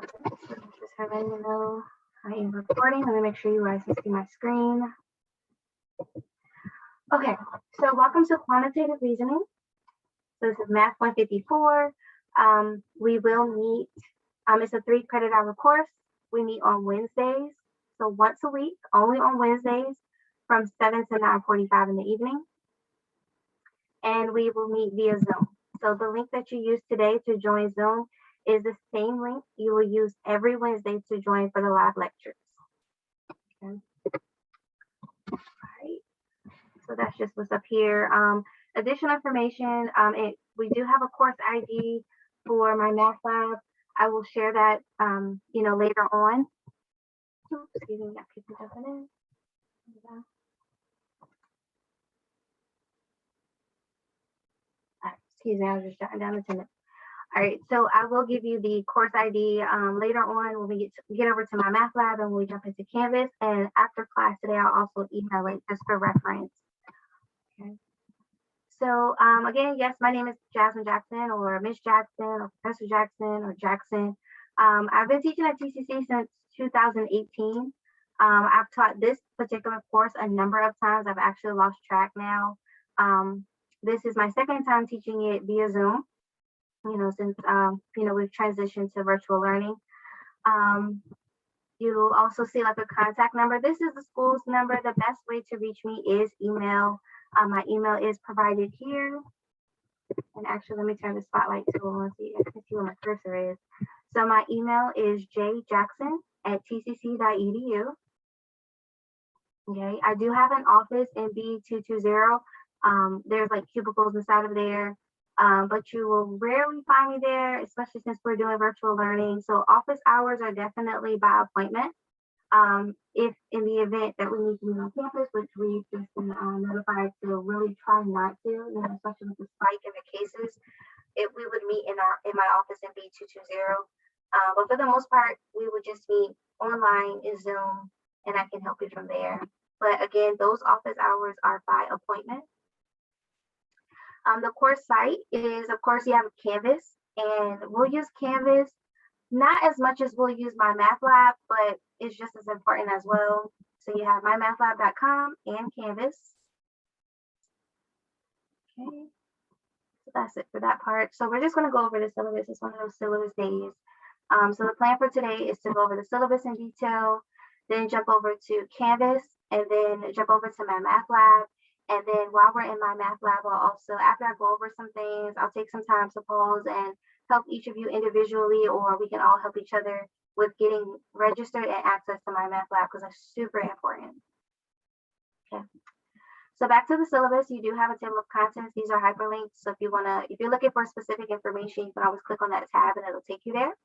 Just letting you know I am recording. Let me make sure you guys can see my screen. Okay, so welcome to quantitative reasoning. So this is Math 154. We will meet, it's a 3 credit hour course. We meet on Wednesdays, so once a week, only on Wednesdays from 7 to 9:45 in the evening. And we will meet via Zoom. So the link that you used today to join Zoom is the same link you will use every Wednesday to join for the live lectures. Okay. All right. So that's just what's up here. Additional information, we do have a course ID for my math lab. I will share that, later on. Oops, excuse me, got people jumping in. Excuse me, I was just jotting down the attendance. All right, so I will give you the course ID later on when we get over to my math lab and we jump into Canvas. And after class today, I'll also email it just for reference. Okay. So again, yes, my name is Jasmine Jackson or Miss Jackson or Professor Jackson or Jackson. I've been teaching at TCC since 2018. I've taught this particular course a number of times. I've actually lost track now. This is my second time teaching it via Zoom, since, we've transitioned to virtual learning. You'll also see like a contact number. This is the school's number. The best way to reach me is email. My email is provided here. And actually, let me turn the spotlight to and see if you see where my cursor is. So my email is jjackson@tcc.edu. Okay, I do have an office in B220. There's like cubicles inside of there, but you will rarely find me there, especially since we're doing virtual learning. So office hours are definitely by appointment. If in the event that we need to meet on campus, which we've just been notified to really try not to, especially with the spike in the cases, we would meet in my office in B220. But for the most part, we would just meet online in Zoom, and I can help you from there. But again, those office hours are by appointment. The course site is, of course, you have Canvas, and we'll use Canvas not as much as we'll use my math lab, but it's just as important as well. So you have mymathlab.com and Canvas. Okay, so that's it for that part. So we're just going to go over the syllabus. It's one of those syllabus days. So the plan for today is to go over the syllabus in detail, then jump over to Canvas, and then jump over to my math lab. And then while we're in my math lab, I'll also, after I go over some things, I'll take some time to pause and help each of you individually, or we can all help each other with getting registered and access to my math lab, because that's super important. Okay. So back to the syllabus, you do have a table of contents. These are hyperlinks. So if you're looking for specific information, you can always click on that tab and it'll take you there.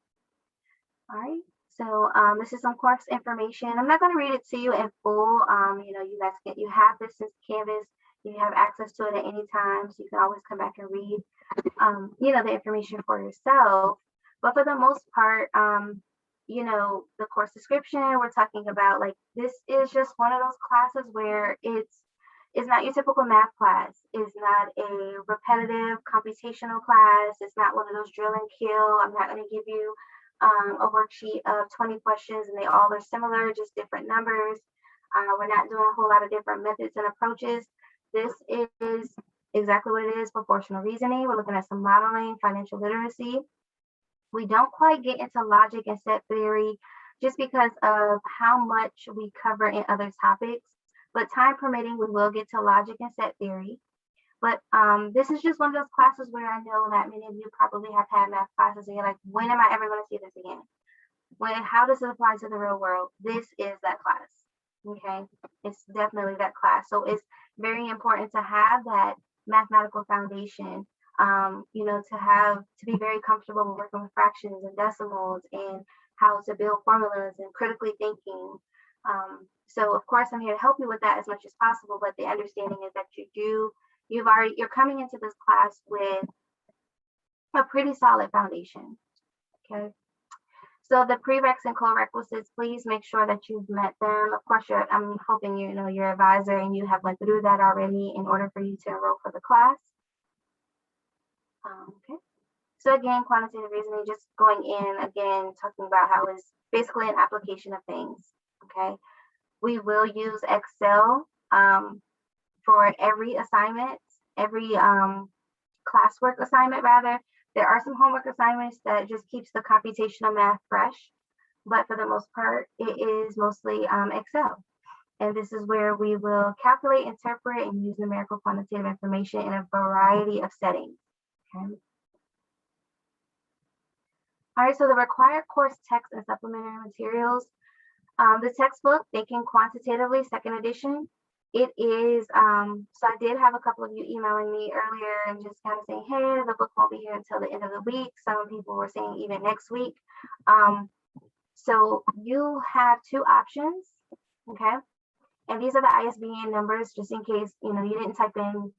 All right. So this is some course information. I'm not going to read it to you in full. You guys you have this as Canvas. You have access to it at any time, so you can always come back and read, the information for yourself. But for the most part, the course description, we're talking about, like, this is just one of those classes where it's not your typical math class. It's not a repetitive computational class. It's not one of those drill and kill. I'm not going to give you a worksheet of 20 questions and they all are similar, just different numbers. We're not doing a whole lot of different methods and approaches. This is exactly what it is: proportional reasoning. We're looking at some modeling, financial literacy. We don't quite get into logic and set theory just because of how much we cover in other topics, but time permitting, we will get to logic and set theory. But this is just one of those classes where I know that many of you probably have had math classes and you're like, when am I ever going to see this again? How does it apply to the real world? This is that class. Okay, it's definitely that class. So it's very important to have that mathematical foundation, to be very comfortable with working with fractions and decimals and how to build formulas and critically thinking. So of course I'm here to help you with that as much as possible, but the understanding is that you're coming into this class with a pretty solid foundation. Okay. So the prereqs and co-requisites, please make sure that you've met them. Of course, I'm hoping your advisor and you have went through that already in order for you to enroll for the class. Okay. So again, quantitative reasoning, just going in again, talking about how it's basically an application of things. Okay. We will use Excel for every assignment, every classwork assignment rather. There are some homework assignments that just keeps the computational math fresh, but for the most part, it is mostly Excel. And this is where we will calculate, interpret, and use numerical quantitative information in a variety of settings. Okay. All right, so the required course text and supplementary materials. The textbook, Thinking Quantitatively, second edition. It is, so I did have a couple of you emailing me earlier and just kind of saying, hey, the book won't be here until the end of the week. Some people were saying even next week. So you have two options, okay? And these are the ISBN numbers, just in case, you didn't type in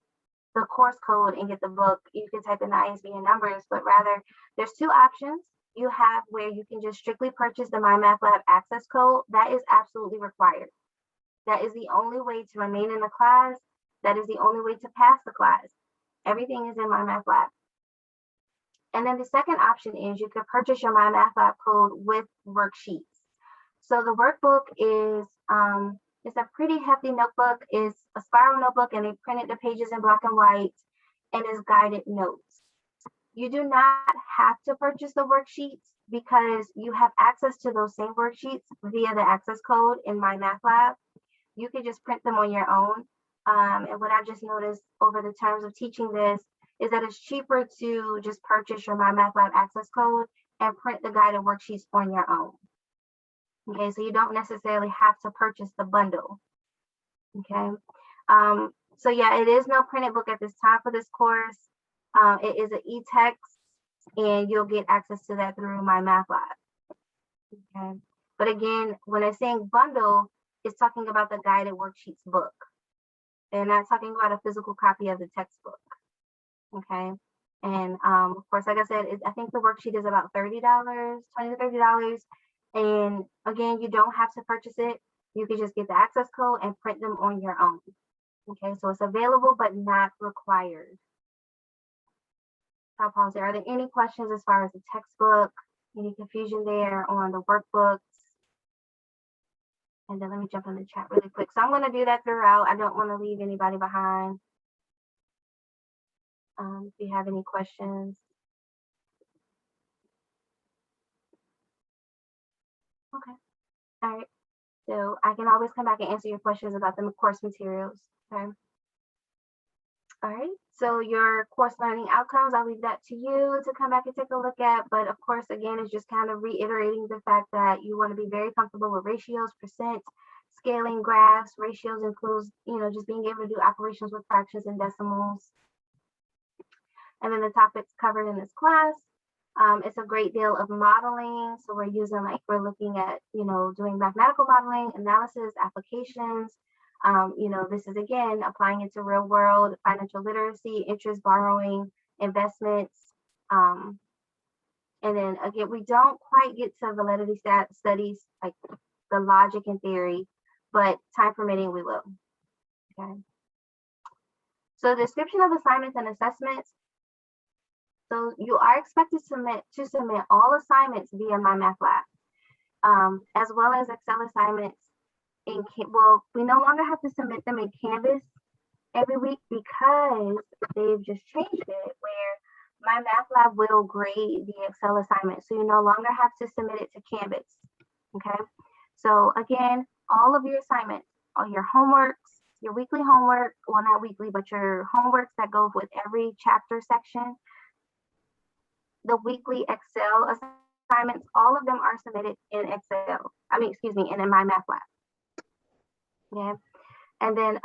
the course code and get the book. You can type in the ISBN numbers, but rather there's two options. You have where you can just strictly purchase the MyMathLab access code. That is absolutely required. That is the only way to remain in the class. That is the only way to pass the class. Everything is in MyMathLab. And then the second option is you can purchase your MyMathLab code with worksheets. So the workbook is it's a pretty hefty notebook. It's a spiral notebook, and they printed the pages in black and white, and is guided notes. You do not have to purchase the worksheets because you have access to those same worksheets via the access code in MyMathLab. You can just print them on your own. And what I've just noticed over the terms of teaching this is that it's cheaper to just purchase your MyMathLab access code and print the guided worksheets on your own. Okay, so you don't necessarily have to purchase the bundle. Okay, so yeah, it is no printed book at this time for this course. It is an e-text, and you'll get access to that through MyMathLab. Okay, but again, when I'm saying bundle, it's talking about the guided worksheets book. They're not talking about a physical copy of the textbook. Okay, and of course, like I said, I think the worksheet is about $30, $20 to $30. And again, you don't have to purchase it. You can just get the access code and print them on your own. Okay, so it's available but not required. I'll pause there. Are there any questions as far as the textbook? Any confusion there on the workbooks? And then let me jump in the chat really quick. So I'm going to do that throughout. I don't want to leave anybody behind. If you have any questions. Okay. All right. So I can always come back and answer your questions about the course materials. Okay. All right. So your course learning outcomes, I'll leave that to you to come back and take a look at. But of course, again, it's just kind of reiterating the fact that you want to be very comfortable with ratios, percent, scaling graphs. Ratios includes, just being able to do operations with fractions and decimals. And then the topics covered in this class. It's a great deal of modeling. So we're looking at, doing mathematical modeling, analysis, applications. This is again, applying it to real world financial literacy, interest, borrowing, investments. And then again, we don't quite get to validity studies, like the logic and theory, but time permitting, we will. Okay. So the description of assignments and assessments. So you are expected to submit all assignments via MyMathLab, as well as Excel assignments. We no longer have to submit them in Canvas every week because they've just changed it where MyMathLab will grade the Excel assignment. So you no longer have to submit it to Canvas. Okay. So again, all of your assignments, all your homeworks, your weekly homework, well, not weekly, but your homeworks that go with every chapter section, the weekly Excel assignments, all of them are submitted in Excel. In MyMathLab. Yeah. And then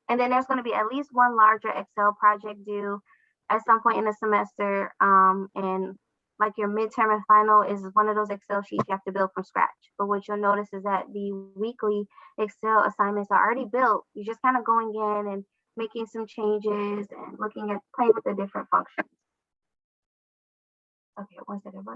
there's going to be at least one larger Excel project due at some point in the semester. And like your midterm and final is one of those Excel sheets you have to build from scratch. But what you'll notice is that the weekly Excel assignments are already built. You're just kind of going in and making some changes and looking at playing with the different functions. Okay, one second.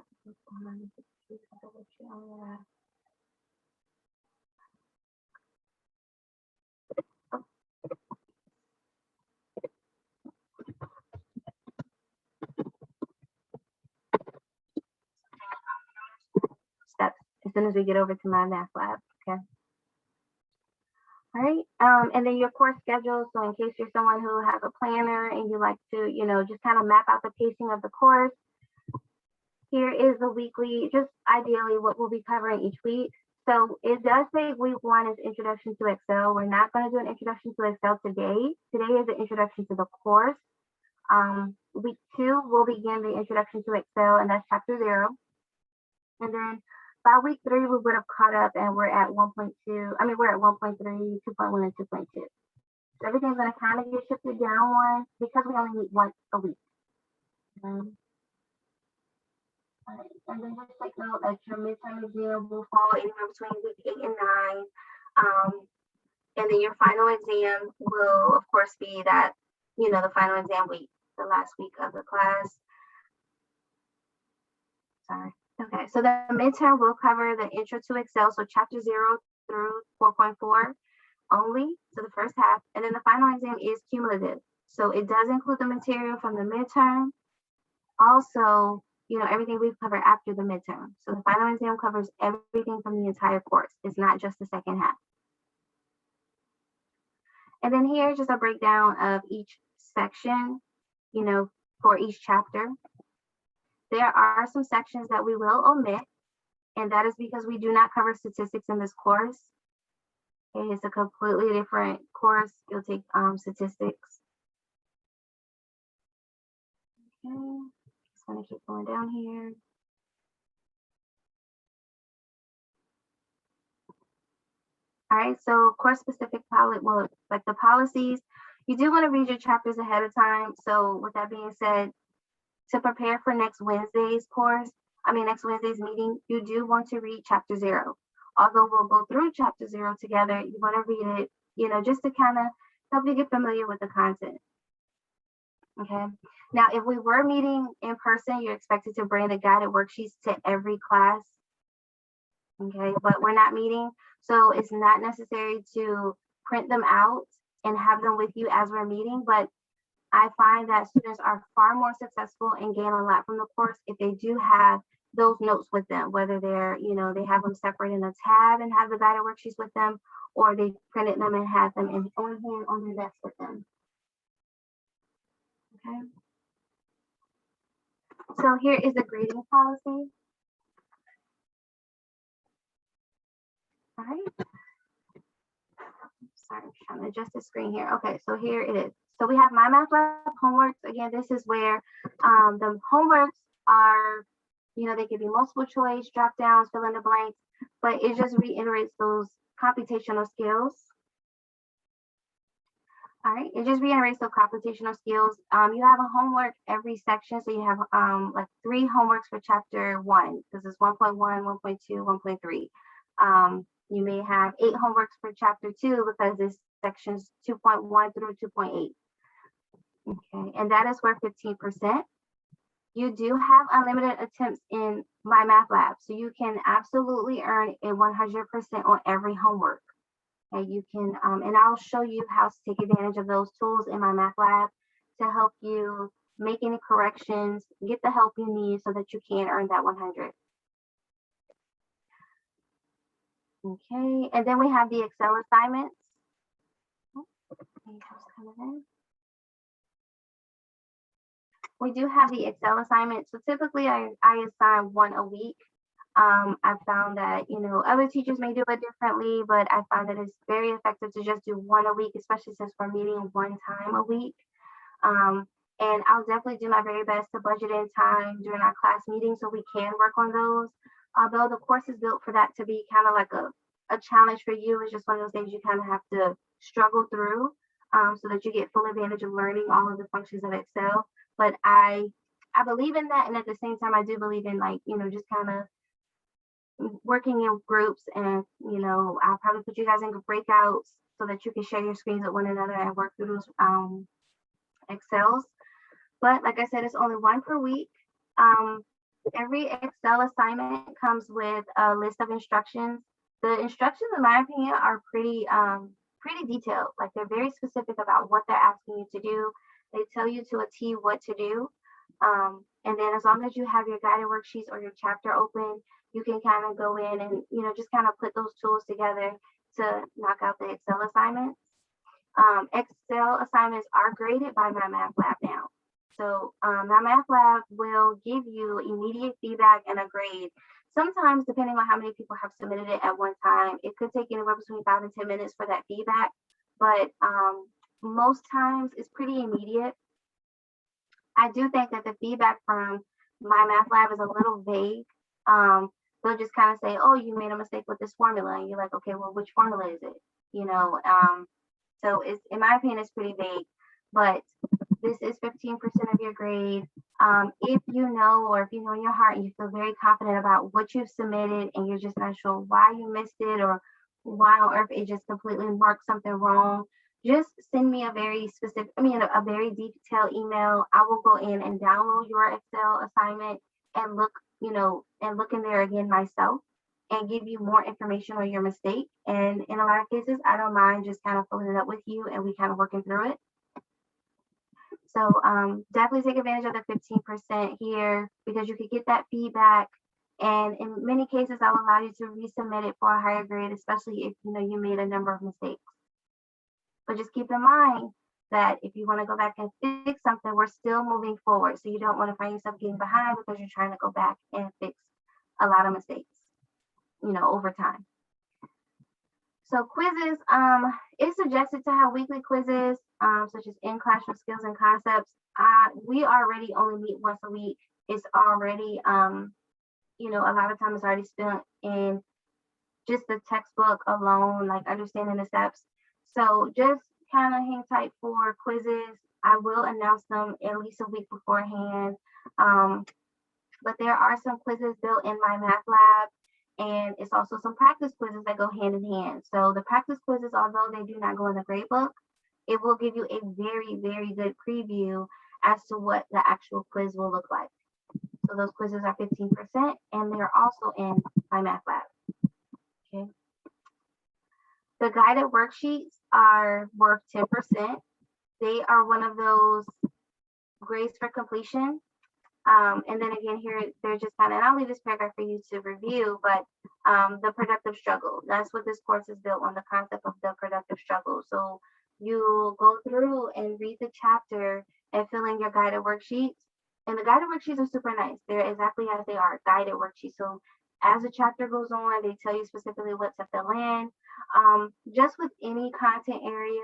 soon as we get over to my math lab. Okay. All right. And then your course schedule. So in case you're someone who has a planner and you like to, just kind of map out the pacing of the course, here is the weekly, just ideally what we'll be covering each week. So it does say week 1 is introduction to Excel. We're not going to do an introduction to Excel today. Today is the introduction to the course. Week 2 will begin the introduction to Excel, and that's chapter 0. And then by week 3, we would have caught up, and we're at 1.2. We're at 1.3, 2.1, and 2.2. So everything's going to kind of get shifted down one because we only meet once a week. And then just take note that your midterm exam will fall anywhere between week 8 and 9. And then your final exam will, of course, be that, the final exam week, the last week of the class. Sorry. Okay, so the midterm will cover the intro to Excel, so chapter 0 through 4.4 only, so the first half. And then the final exam is cumulative. So it does include the material from the midterm. Also, everything we've covered after the midterm. So the final exam covers everything from the entire course. It's not just the second half. And then here's just a breakdown of each section, for each chapter. There are some sections that we will omit, and that is because we do not cover statistics in this course. Okay, it's a completely different course. You'll take statistics. Okay, just gonna keep going down here. All right, so course specific like the policies, you do want to read your chapters ahead of time. So with that being said, to prepare for next Wednesday's meeting, you do want to read chapter 0. Although we'll go through chapter 0 together, you want to read it, just to kind of help you get familiar with the content. Okay. Now, if we were meeting in person, you're expected to bring the guided worksheets to every class. Okay, but we're not meeting, so it's not necessary to print them out and have them with you as we're meeting, but I find that students are far more successful and gain a lot from the course if they do have those notes with them, whether they're, they have them separate in a tab and have the guided worksheets with them, or they printed them and have them on hand on their desk with them. Okay. So here is the grading policy. All right. Sorry, I'm trying to adjust the screen here. Okay, so here it is. So we have My Math Lab homeworks. Again, this is where the homeworks are, they could be multiple choice, drop downs, fill in the blanks, but it just reiterates those computational skills. All right, it just reiterates those computational skills. You have a homework every section. So you have like 3 homeworks for chapter 1, because it's 1.1, 1.2, 1.3. You may have 8 homeworks for chapter 2 because this section's 2.1 through 2.8. Okay, and that is worth 15%. You do have unlimited attempts in My Math Lab, so you can absolutely earn a 100% on every homework. Okay, you can, and I'll show you how to take advantage of those tools in My Math Lab to help you make any corrections, get the help you need so that you can earn that 100. Okay, and then we have the Excel assignments. We do have the Excel assignments. So typically I assign 1 a week. I found that, other teachers may do it differently, but I find that it's very effective to just do 1 a week, especially since we're meeting 1 time a week. And I'll definitely do my very best to budget in time during our class meetings so we can work on those. Although the course is built for that to be kind of like a challenge for you. It's just one of those things you kind of have to struggle through so that you get full advantage of learning all of the functions of Excel. But I believe in that. And at the same time, I do believe in just kind of working in groups, and, I'll probably put you guys in breakouts so that you can share your screens with one another and work through those Excels. But like I said, it's only 1 per week. Every Excel assignment comes with a list of instructions. The instructions, in my opinion, are pretty detailed. Like, they're very specific about what they're asking you to do. They tell you to a T what to do. And then as long as you have your guided worksheets or your chapter open, you can kind of go in and, just kind of put those tools together to knock out the Excel assignments. Excel assignments are graded by my math lab now. So my math lab will give you immediate feedback and a grade. Sometimes, depending on how many people have submitted it at one time, it could take anywhere between 5 and 10 minutes for that feedback. But most times it's pretty immediate. I do think that the feedback from my math lab is a little vague. They'll just kind of say, oh, you made a mistake with this formula. And you're like, okay, well, which formula is it? So it's, in my opinion, it's pretty vague, but this is 15% of your grade. If you know, or if you know in your heart and you feel very confident about what you've submitted and you're just not sure why you missed it or why on earth it just completely marked something wrong, just send me a very detailed email. I will go in and download your Excel assignment and look in there again myself and give you more information on your mistake. And in a lot of cases, I don't mind just kind of filling it up with you and we kind of working through it. So definitely take advantage of the 15% here because you could get that feedback. And in many cases, I'll allow you to resubmit it for a higher grade, especially if you made a number of mistakes. But just keep in mind that if you want to go back and fix something, we're still moving forward. So you don't want to find yourself getting behind because you're trying to go back and fix a lot of mistakes, over time. So quizzes, it's suggested to have weekly quizzes, such as in-classroom skills and concepts. We already only meet once a week. It's already, a lot of time is already spent in just the textbook alone, like understanding the steps. So just kind of hang tight for quizzes. I will announce them at least a week beforehand. But there are some quizzes built in my math lab. And it's also some practice quizzes that go hand in hand. So the practice quizzes, although they do not go in the grade book, it will give you a very, very good preview as to what the actual quiz will look like. So those quizzes are 15% and they're also in my math lab. Okay. The guided worksheets are worth 10%. They are one of those grades for completion. And then again, here, they're just kind of, and I'll leave this paragraph for you to review, but the productive struggle, that's what this course is built on, the concept of the productive struggle. So you go through and read the chapter and fill in your guided worksheets. And the guided worksheets are super nice. They're exactly as they are, guided worksheets. So as the chapter goes on, they tell you specifically what to fill in. Just with any content area,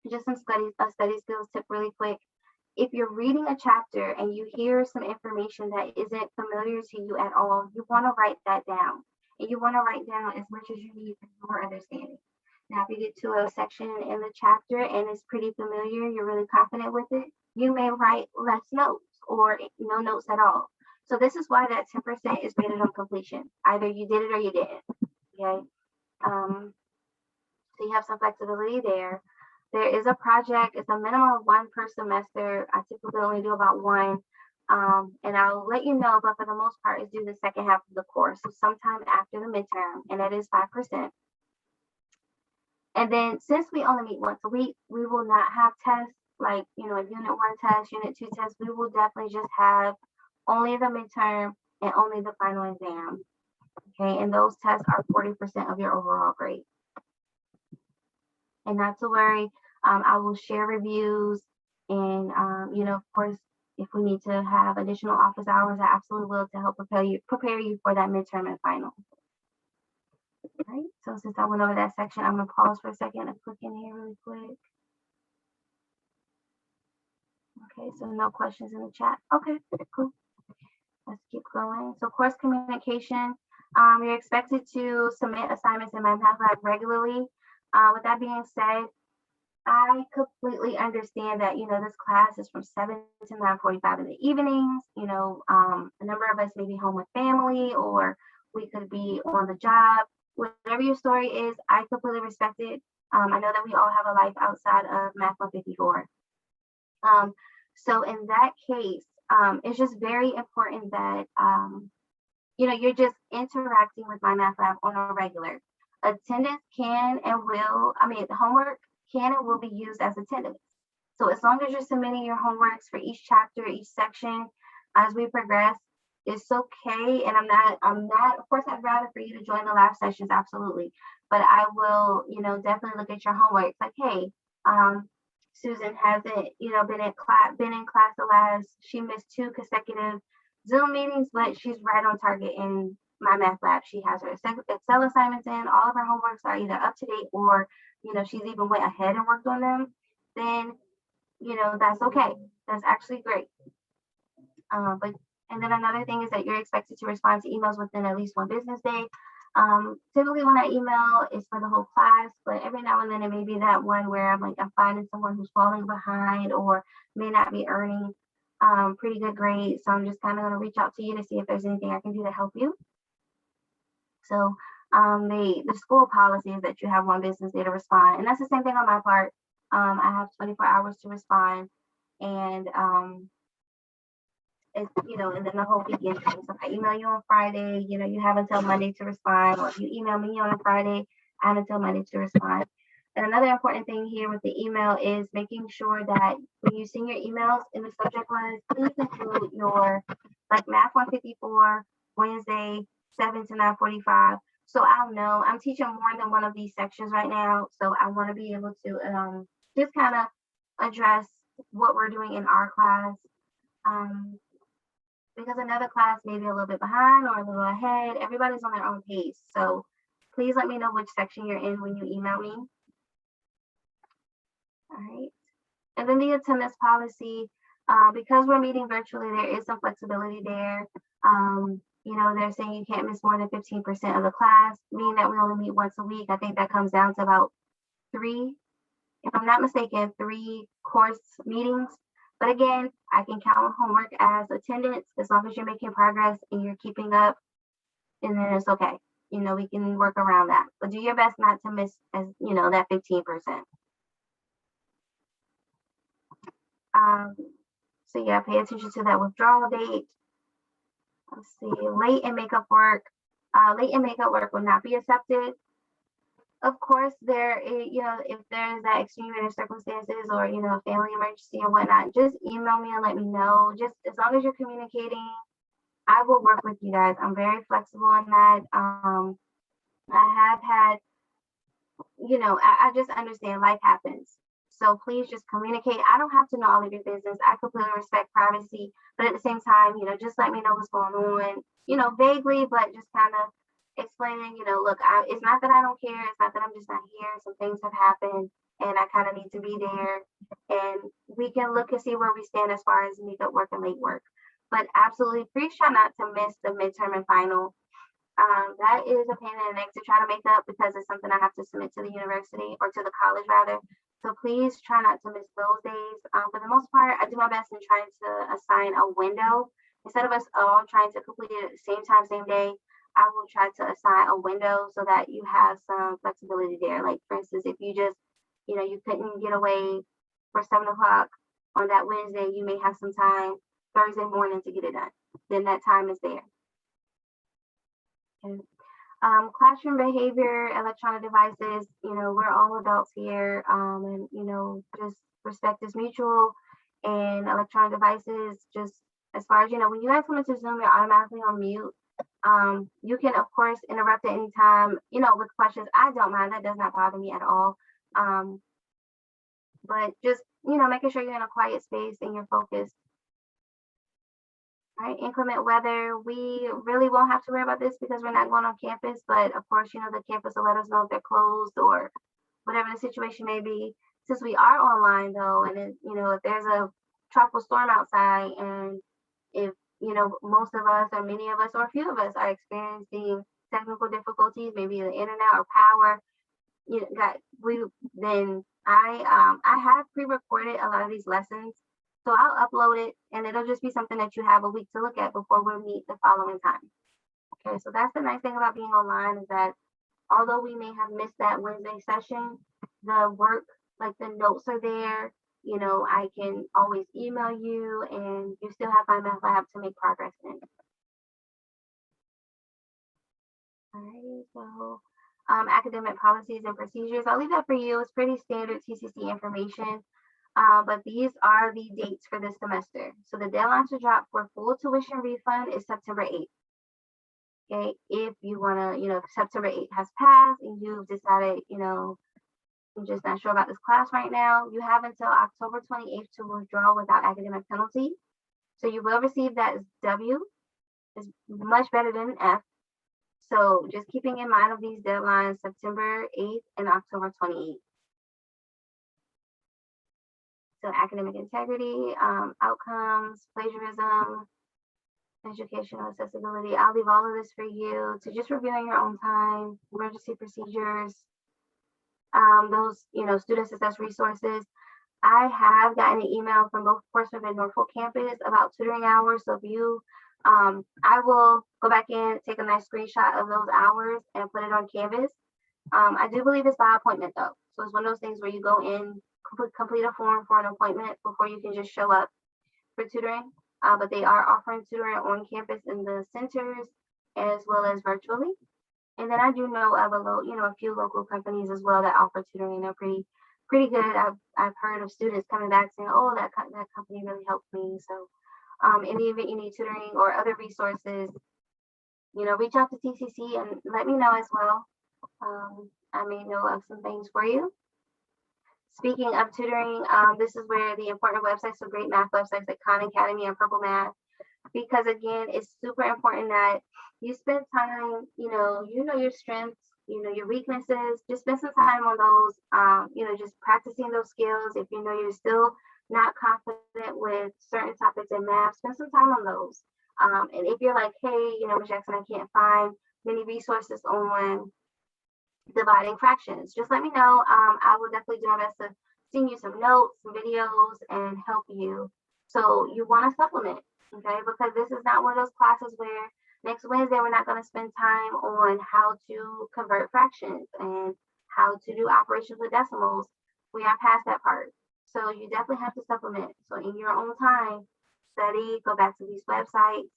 just some study skills tip really quick. If you're reading a chapter and you hear some information that isn't familiar to you at all, you want to write that down. And you want to write down as much as you need for your understanding. Now, if you get to a section in the chapter and it's pretty familiar, you're really confident with it, you may write less notes or no notes at all. So this is why that 10% is rated on completion. Either you did it or you didn't. Okay. So you have some flexibility there. There is a project. It's a minimum of one per semester. I typically only do about one. And I'll let you know, but for the most part, it's due the second half of the course. So sometime after the midterm, and that is 5%. And then since we only meet once a week, we will not have tests like, a unit 1 test, unit 2 test. We will definitely just have only the midterm and only the final exam. Okay, and those tests are 40% of your overall grade. And not to worry, I will share reviews and, of course, if we need to have additional office hours, I absolutely will to help prepare you for that midterm and final. All right, so since I went over that section, I'm gonna pause for a second and click in here really quick. Okay, so no questions in the chat. Okay, cool. Let's keep going. So course communication, you're expected to submit assignments in my math lab regularly. With that being said, I completely understand that, this class is from 7 to 9:45 in the evenings. A number of us may be home with family or we could be on the job. Whatever your story is, I completely respect it. I know that we all have a life outside of Math 154. So in that case, it's just very important that, you're just interacting with my math lab on a regular. Attendance can and will, the homework can and will be used as attendance. So as long as you're submitting your homeworks for each chapter, each section, as we progress, it's okay. And I'm not, of course, I'd rather for you to join the lab sessions, absolutely. But I will, definitely look at your homework. It's like, hey, um, Susan hasn't, been in class the last, she missed 2 consecutive Zoom meetings, but she's right on target in my math lab. She has her Excel assignments in, all of her homeworks are either up to date or, she's even went ahead and worked on them. Then that's okay. That's actually great. But and then another thing is that you're expected to respond to emails within at least 1 business day. Typically when I email, it's for the whole class, but every now and then it may be that one where I'm finding someone who's falling behind or may not be earning pretty good grades. So I'm just kind of going to reach out to you to see if there's anything I can do to help you. So the school policy is that you have 1 business day to respond, and that's the same thing on my part. I have 24 hours to respond, and and then the whole weekend thing. So if I email you on Friday, you have until Monday to respond, or if you email me on a Friday, I have until Monday to respond. And another important thing here with the email is making sure that when you send your emails in the subject lines, please include your Math 154, Wednesday, 7 to 9:45. So I'll know I'm teaching more than one of these sections right now. So I want to be able to just kind of address what we're doing in our class. Because another class may be a little bit behind or a little ahead. Everybody's on their own pace. So please let me know which section you're in when you email me. All right. And then the attendance policy, because we're meeting virtually, there is some flexibility there. They're saying you can't miss more than 15% of the class, meaning that we only meet once a week. I think that comes down to about 3, if I'm not mistaken, 3 course meetings. But again, I can count homework as attendance as long as you're making progress and you're keeping up, and then it's okay. We can work around that. But do your best not to miss that 15%. So yeah, pay attention to that withdrawal date. Let's see, late in makeup work will not be accepted. Of course, if there's that extenuating circumstances or, a family emergency or whatnot, just email me and let me know. Just as long as you're communicating, I will work with you guys. I'm very flexible in that. I have had, I just understand life happens. So please just communicate. I don't have to know all of your business. I completely respect privacy, but at the same time, just let me know what's going on, vaguely, but just kind of explaining, look, it's not that I don't care. It's not that I'm just not here. Some things have happened and I kind of need to be there. And we can look and see where we stand as far as makeup work and late work. But absolutely, please try not to miss the midterm and final. That is a pain in the neck to try to make up because it's something I have to submit to the university or to the college rather. So please try not to miss those days. For the most part, I do my best in trying to assign a window. Instead of us all trying to complete it at the same time, same day, I will try to assign a window so that you have some flexibility there. Like for instance, if you just, you couldn't get away for 7 o'clock on that Wednesday, you may have some time Thursday morning to get it done. Then that time is there. Okay. Classroom behavior, electronic devices, we're all adults here, and, just respect is mutual, and electronic devices, just as far as, when you guys come into Zoom, you're automatically on mute. You can, of course, interrupt at any time, with questions. I don't mind. That does not bother me at all. But just, making sure you're in a quiet space and you're focused. All right, inclement weather, we really won't have to worry about this because we're not going on campus, but of course, the campus will let us know if they're closed or whatever the situation may be. Since we are online though, and if there's a tropical storm outside and if, most of us or many of us or a few of us are experiencing technical difficulties, maybe the internet or power, then I have pre-recorded a lot of these lessons. So I'll upload it and it'll just be something that you have a week to look at before we'll meet the following time. Okay, so that's the nice thing about being online is that although we may have missed that Wednesday session, the work, like the notes are there. I can always email you and you still have my math lab to make progress in. All right, so academic policies and procedures, I'll leave that for you. It's pretty standard TCC information. but these are the dates for this semester. So the deadline to drop for full tuition refund is September 8th. Okay, if you want to, September 8th has passed and you've decided, I'm just not sure about this class right now, you have until October 28th to withdraw without academic penalty. So you will receive that as W. It's much better than an F. So just keeping in mind of these deadlines, September 8th and October 28th. So academic integrity, outcomes, plagiarism, educational accessibility. I'll leave all of this for you to just review in your own time. Emergency procedures, those, student success resources. I have gotten an email from both Portsmouth and Norfolk campus about tutoring hours. So if you, I will go back in, take a nice screenshot of those hours and put it on Canvas. I do believe it's by appointment though. So it's one of those things where you go in, complete a form for an appointment before you can just show up for tutoring. But they are offering tutoring on campus in the centers as well as virtually. And then I do know of a few local companies as well that offer tutoring. They're pretty good. I've heard of students coming back saying, "Oh, that company really helped me." So, in the event you need tutoring or other resources, reach out to TCC and let me know as well. I may know of some things for you. Speaking of tutoring, this is where the important websites, so great math websites like Khan Academy and Purple Math, because again, it's super important that you spend time, your strengths, your weaknesses, just spend some time on those, just practicing those skills. If you're still not confident with certain topics in math, spend some time on those. And if you're like, hey, Ms. Jackson, I can't find many resources on dividing fractions, just let me know. I will definitely do my best to send you some notes, some videos, and help you. So you want to supplement, okay? Because this is not one of those classes where next Wednesday we're not going to spend time on how to convert fractions and how to do operations with decimals. We are past that part. So you definitely have to supplement. So in your own time, study, go back to these websites,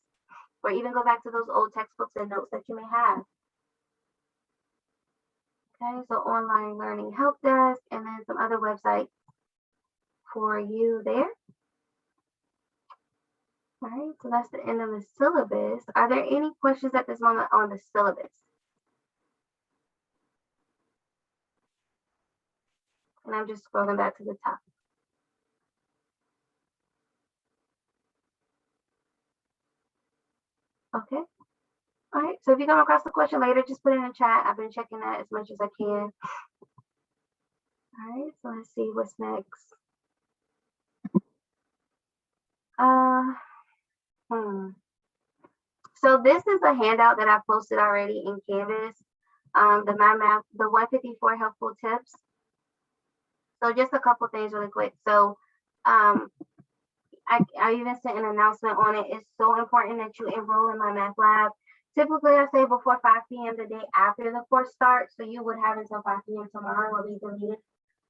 or even go back to those old textbooks and notes that you may have. Okay, so online learning help desk, and then some other websites for you there. All right, so that's the end of the syllabus. Are there any questions at this moment on the syllabus? And I'm just scrolling back to the top. Okay. All right, so if you come across the question later, just put it in the chat. I've been checking that as much as I can. All right, so let's see what's next. So this is a handout that I posted already in Canvas. The Math, the 154 helpful tips. So just a couple things really quick. So I even sent an announcement on it. It's so important that you enroll in my math lab. Typically, I say before 5 p.m. the day after the course starts. So you would have until 5 p.m. tomorrow or be deleted.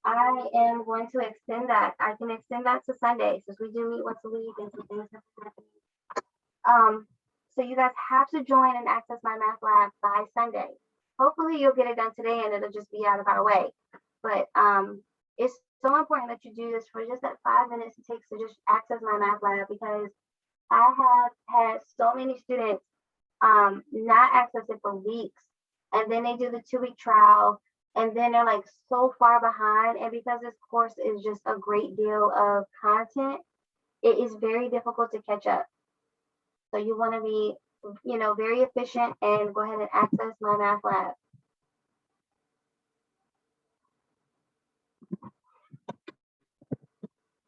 I am going to extend that. I can extend that to Sunday since we do meet once a week and some things happening. So you guys have to join and access my math lab by Sunday. Hopefully you'll get it done today and it'll just be out of our way. But it's so important that you do this for just that 5 minutes it takes to just access my math lab, because I have had so many students not access it for weeks, and then they do the 2-week trial, and then they're like so far behind. And because this course is just a great deal of content, it is very difficult to catch up. So you want to be, very efficient and go ahead and access my math lab.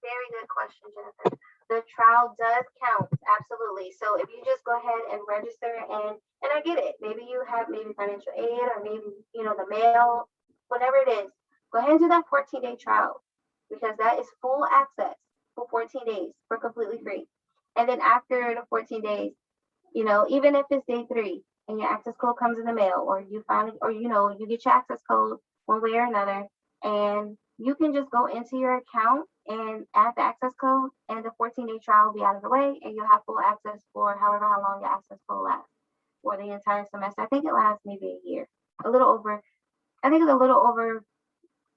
Very good question, Jennifer. The trial does count, absolutely. So if you just go ahead and register, and I get it, maybe you have financial aid, or maybe the mail, whatever it is, go ahead and do that 14-day trial, because that is full access for 14 days for completely free. And then after the 14 days, even if it's day 3 and your access code comes in the mail, or you finally, or you get your access code one way or another, and you can just go into your account and add the access code, and the 14-day trial will be out of the way, and you'll have full access for however how long your access code lasts for the entire semester. I think it lasts maybe a year, I think it's a little over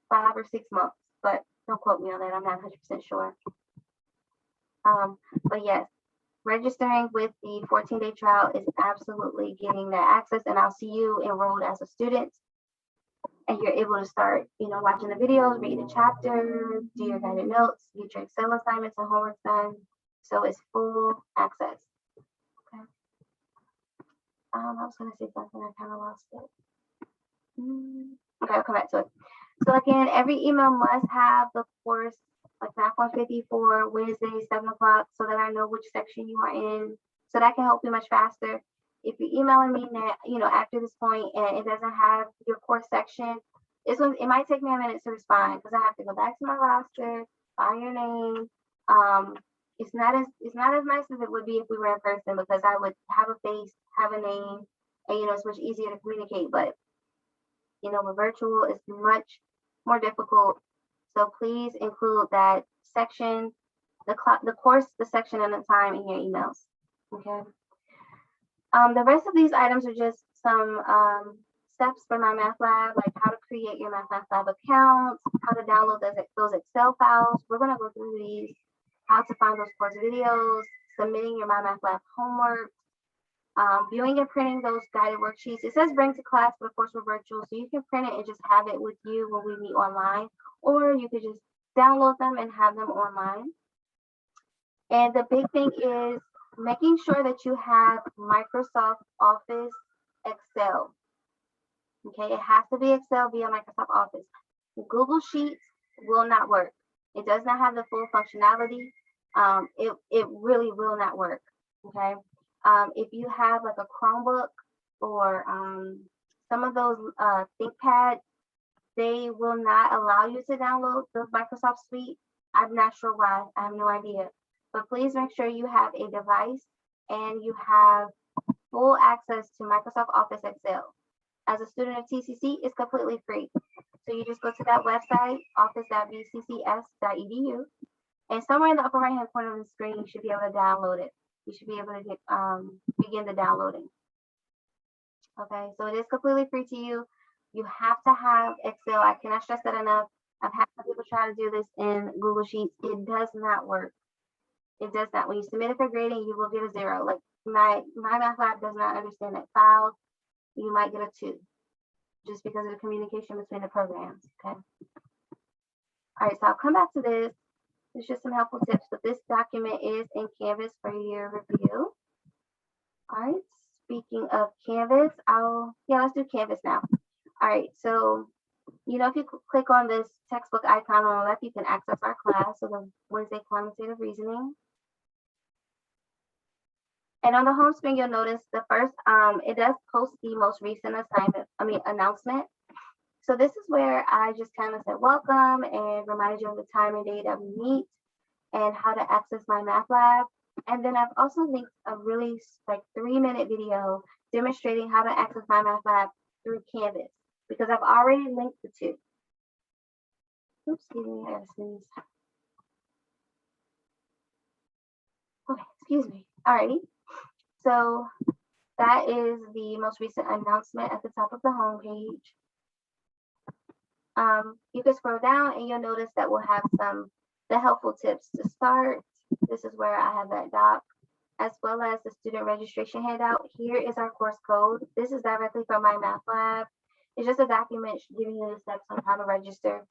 5 or 6 months, but Don't quote me on that. I'm not 100% sure. But yes, registering with the 14-day trial is absolutely getting that access, and I'll see you enrolled as a student, and you're able to start, watching the videos, read a chapter, do your guided notes, get your Excel assignments and homework done. So it's full access. Okay. I was going to say something, I kind of lost it. Okay, I'll come back to it. So again, every email must have the course, like Math 150 for Wednesday, 7 o'clock, so that I know which section you are in. So that can help you much faster. If you're emailing me now, after this point and it doesn't have your course section, it might take me a minute to respond because I have to go back to my roster, find your name. It's not as nice as it would be if we were in person, because I would have a face, have a name, and it's much easier to communicate. But with virtual, it's much more difficult. So please include that section, the course, the section, and the time in your emails. Okay. The rest of these items are just some steps for My Math Lab, like how to create your My Math Lab account, how to download those Excel files. We're going to go through these, how to find those course videos, submitting your My Math Lab homework, viewing and printing those guided worksheets. It says bring to class, but of course we're virtual, so you can print it and just have it with you when we meet online, or you could just download them and have them online. And the big thing is making sure that you have Microsoft Office Excel. Okay, it has to be Excel via Microsoft Office. Google Sheets will not work. It does not have the full functionality. It really will not work. Okay. If you have like a Chromebook or some of those ThinkPad, they will not allow you to download the Microsoft Suite. I'm not sure why. I have no idea. But please make sure you have a device and you have full access to Microsoft Office Excel. As a student of TCC, it's completely free. So you just go to that website, office.bccs.edu, and somewhere in the upper right-hand corner of the screen, you should be able to download it. You should be able to begin the downloading. Okay, so it is completely free to you. You have to have Excel. I cannot stress that enough. I've had people try to do this in Google Sheets. It does not work. It does not. When you submit it for grading, you will get a 0. Like my Math Lab does not understand that file. You might get a 2 just because of the communication between the programs. Okay. All right, so I'll come back to this. There's just some helpful tips, but this document is in Canvas for your review. All right, speaking of Canvas, let's do Canvas now. All right, so, if you click on this textbook icon on the left, you can access our class, so the Wednesday quantitative reasoning. And on the home screen, you'll notice the first, it does post the most recent announcement. So this is where I just kind of said welcome and remind you of the time and date that we meet and how to access My Math Lab. And then I've also linked a really 3-minute video demonstrating how to access My Math Lab through Canvas, because I've already linked the 2. Oops, excuse me, I gotta sneeze. Okay, excuse me. Alrighty. So that is the most recent announcement at the top of the home page. You can scroll down and you'll notice that we'll have the helpful tips to start. This is where I have that doc, as well as the student registration handout. Here is our course code. This is directly from My Math Lab. It's just a document giving you the steps on how to register.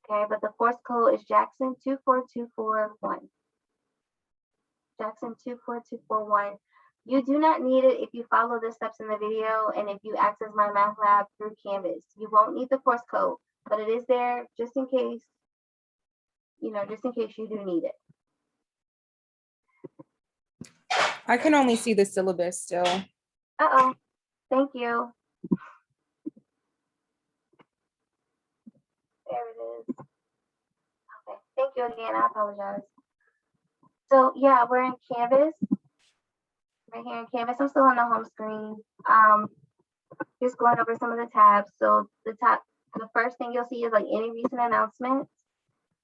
Okay, but the course code is Jackson 24241. Jackson 24241. You do not need it if you follow the steps in the video and if you access My Math Lab through Canvas. You won't need the course code, but it is there just in case, just in case you do need it. I can only see the syllabus still. Uh-oh, thank you. There it is. Okay, thank you again, I apologize. So yeah, we're in Canvas. Right here in Canvas, I'm still on the home screen. Just going over some of the tabs. So the first thing you'll see is any recent announcements.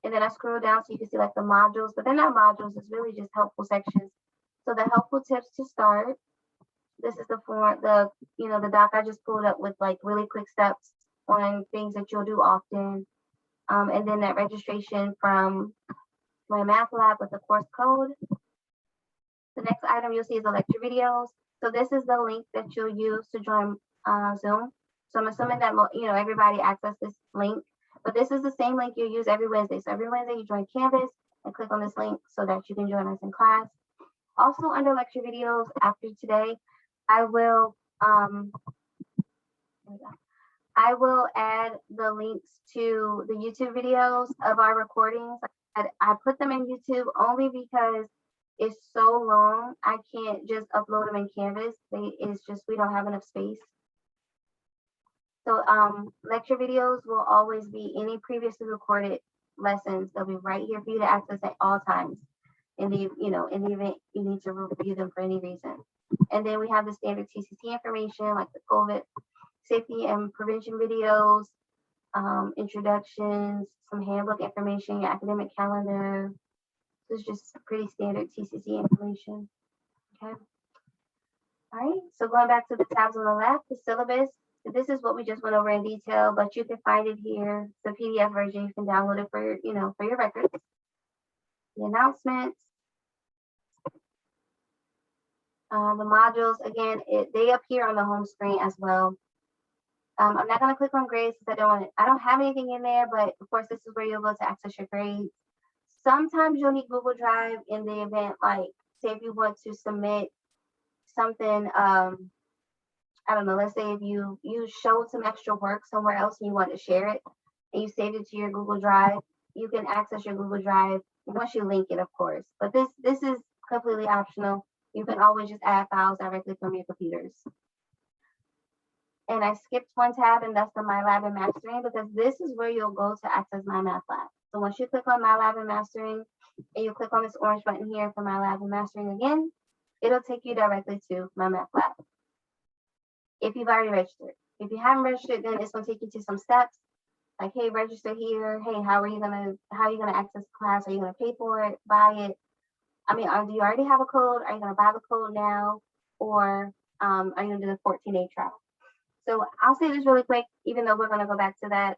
And then I scroll down so you can see the modules, but they're not modules, it's really just helpful sections. So the helpful tips to start. This is the form, the doc I just pulled up with really quick steps on things that you'll do often. and then that registration from my math lab with the course code. The next item you'll see is the lecture videos. So this is the link that you'll use to join Zoom. So I'm assuming that everybody access this link, but this is the same link you use every Wednesday. So every Wednesday you join Canvas and click on this link so that you can join us in class. Also under lecture videos after today, I will add the links to the YouTube videos of our recordings. I put them in YouTube only because it's so long. I can't just upload them in Canvas. It's just, we don't have enough space. So lecture videos will always be any previously recorded lessons. They'll be right here for you to access at all times in the event you need to review them for any reason. And then we have the standard TCC information like the COVID safety and prevention videos, introductions, some handbook information, your academic calendar. This is just pretty standard TCC information. Okay. All right. So going back to the tabs on the left, the syllabus. This is what we just went over in detail, but you can find it here. The PDF version, you can download it for your records. The announcements. The modules, again, they appear on the home screen as well. I'm not going to click on grades because I don't have anything in there, but of course, this is where you'll go to access your grades. Sometimes you'll need Google Drive in the event, like say if you want to submit something, I don't know, let's say if you showed some extra work somewhere else and you want to share it and you saved it to your Google Drive, you can access your Google Drive once you link it, of course. But this is completely optional. You can always just add files directly from your computers. And I skipped one tab, and that's the My Lab and Mastering, because this is where you'll go to access My Math Lab. So once you click on My Lab and Mastering, and you click on this orange button here for My Lab and Mastering again, it'll take you directly to My Math Lab. If you've already registered. If you haven't registered, then it's going to take you to some steps. Like, hey, register here. Hey, how are you gonna access the class? Are you gonna pay for it, buy it? I mean, do you already have a code? Are you gonna buy the code now? Or are you gonna do the 14-day trial? So I'll say this really quick, even though we're gonna go back to that.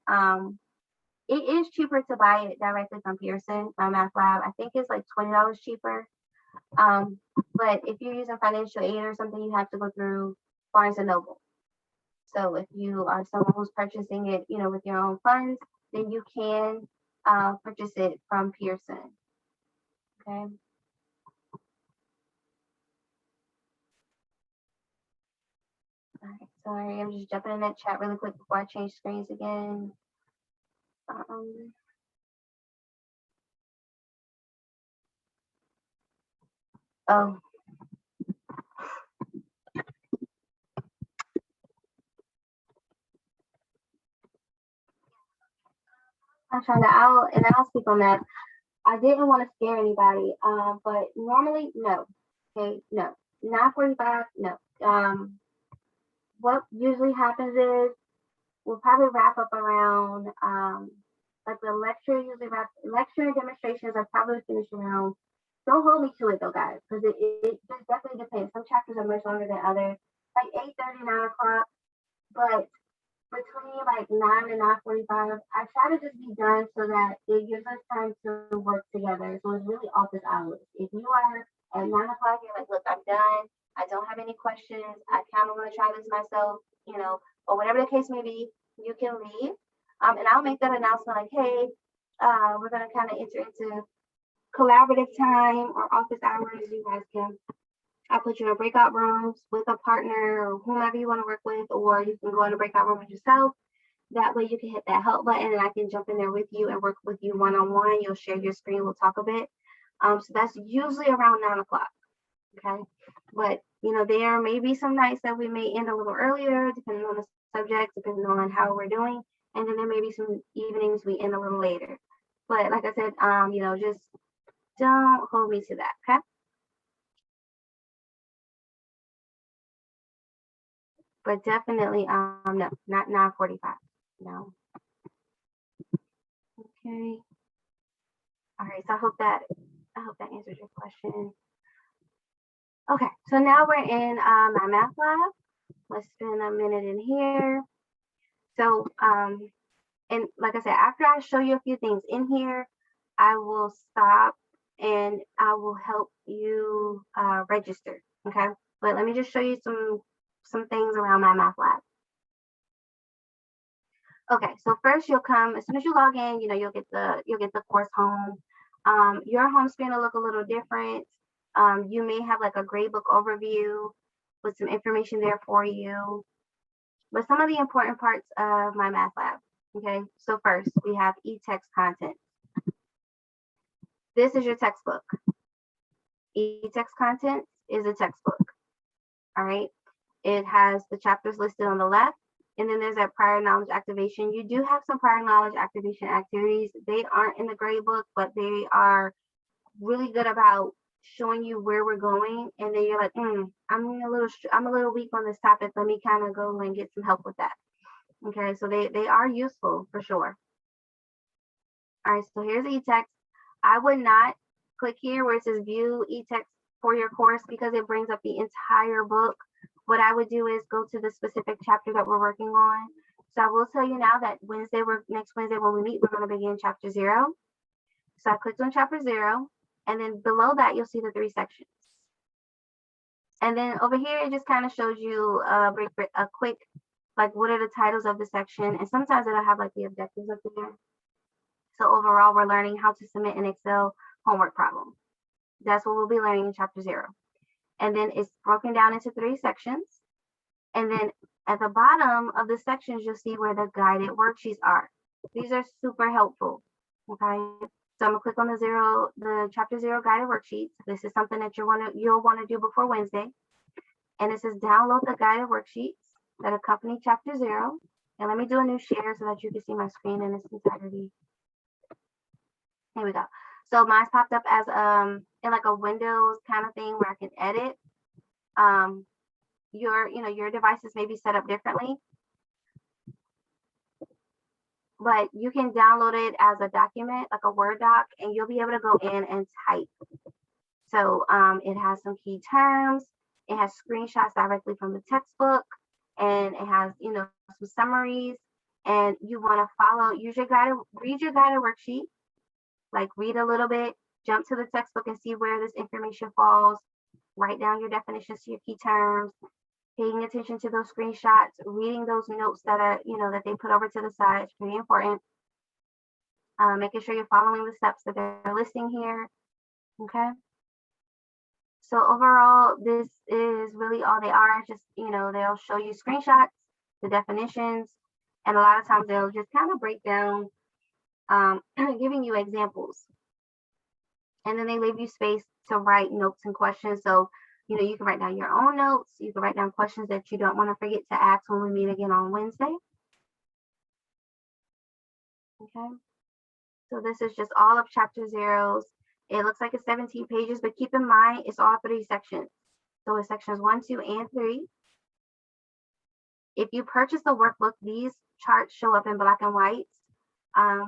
It is cheaper to buy it directly from Pearson, My Math Lab. I think it's like $20 cheaper. But if you're using financial aid or something, you have to go through Barnes and Noble. So if you are someone who's purchasing it, with your own funds, then you can purchase it from Pearson. Okay. All right, sorry, I'm just jumping in that chat really quick before I change screens again. Oh. I'll speak on that. I didn't want to scare anybody, but normally, no. Okay, no. 9:45, no. What usually happens is we'll probably wrap up around, like the lecture lecture demonstrations are probably finished around. Don't hold me to it though, guys, because it just definitely depends. Some chapters are much longer than others, like 8:30, 9 o'clock, but between like 9 and 9:45, I try to just be done so that it gives us time to work together. So it's really office hours. If you are at 9 o'clock, you're like, look, I'm done. I don't have any questions. I kind of want to try this myself, or whatever the case may be, you can leave. And I'll make that announcement like, hey, we're going to kind of enter into collaborative time or office hours. You guys can, I'll put you in breakout rooms with a partner or whomever you want to work with, or you can go in a breakout room with yourself. That way you can hit that help button and I can jump in there with you and work with you one-on-one. You'll share your screen, we'll talk a bit. So that's usually around 9 o'clock. Okay. But there may be some nights that we may end a little earlier, depending on the subject, depending on how we're doing. And then there may be some evenings we end a little later. But like I said, just don't hold me to that. Okay. But definitely, no, not 9:45. No. Okay. All right. So I hope that answers your question. Okay. So now we're in my math lab. Let's spend a minute in here. So And like I said, after I show you a few things in here, I will stop and I will help you register. Okay. But let me just show you some things around my math lab. Okay, so first you'll come as soon as you log in. You'll get the course home. Your home screen will look a little different. You may have like a gradebook overview with some information there for you. But some of the important parts of my math lab. Okay, so first we have e-text content. This is your textbook. E-text content is a textbook. All right. It has the chapters listed on the left, and then there's that prior knowledge activation. You do have some prior knowledge activation activities. They aren't in the grade book, but they are really good about showing you where we're going. And then you're like, I'm a little weak on this topic. Let me kind of go and get some help with that. Okay, so they are useful for sure. All right, so here's e-text. I would not click here where it says view e-text for your course because it brings up the entire book. What I would do is go to the specific chapter that we're working on. So I will tell you now that next Wednesday when we meet, we're going to begin chapter 0. So I clicked on chapter 0, and then below that you'll see the 3 sections. And then over here it just kind of shows you a quick, like, what are the titles of the section, and sometimes it'll have like the objectives up there. So overall, we're learning how to submit an Excel homework problem. That's what we'll be learning in chapter 0. And then it's broken down into 3 sections. And then at the bottom of the sections, you'll see where the guided worksheets are. These are super helpful. Okay. So I'm gonna click on the chapter 0 guided worksheets. This is something that you'll want to do before Wednesday. And it says download the guided worksheets that accompany chapter 0. And let me do a new share so that you can see my screen in its entirety. Here we go. So mine's popped up as in like a Windows kind of thing where I can edit. Your devices may be set up differently, but you can download it as a document, like a Word doc, and you'll be able to go in and type. So it has some key terms. It has screenshots directly from the textbook, and it has some summaries. And you want to read your guided worksheet. Like read a little bit, jump to the textbook and see where this information falls, write down your definitions to your key terms, paying attention to those screenshots, reading those notes that are, that they put over to the side. It's pretty important. Making sure you're following the steps that they're listing here. Okay. So overall, this is really all they are. Just, they'll show you screenshots, the definitions, and a lot of times they'll just kind of break down giving you examples, and then they leave you space to write notes and questions. So you can write down your own notes, you can write down questions that you don't want to forget to ask when we meet again on Wednesday. Okay, so this is just all of chapter 0. It looks like it's 17 pages, but keep in mind it's all 3 sections. So it's sections 1, 2, and 3. If you purchase the workbook, these charts show up in black and white.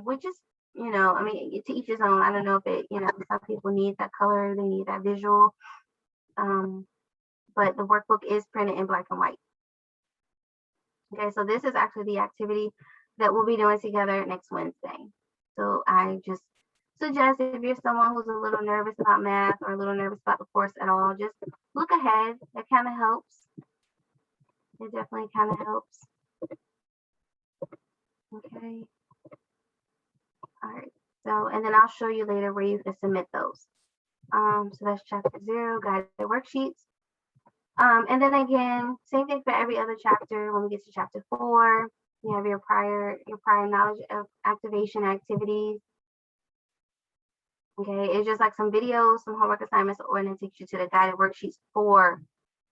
Which is, to each his own. I don't know if it, some people need that color, they need that visual. But the workbook is printed in black and white. Okay, so this is actually the activity that we'll be doing together next Wednesday. So I just suggest if you're someone who's a little nervous about math or a little nervous about the course at all, just look ahead. It kind of helps. It definitely kind of helps. Okay. All right, so, and then I'll show you later where you can submit those. So that's chapter 0, guided worksheets. And then again, same thing for every other chapter. When we get to chapter 4, you have your prior knowledge of activation activities. Okay, it's just like some videos, some homework assignments, or then it takes you to the guided worksheets for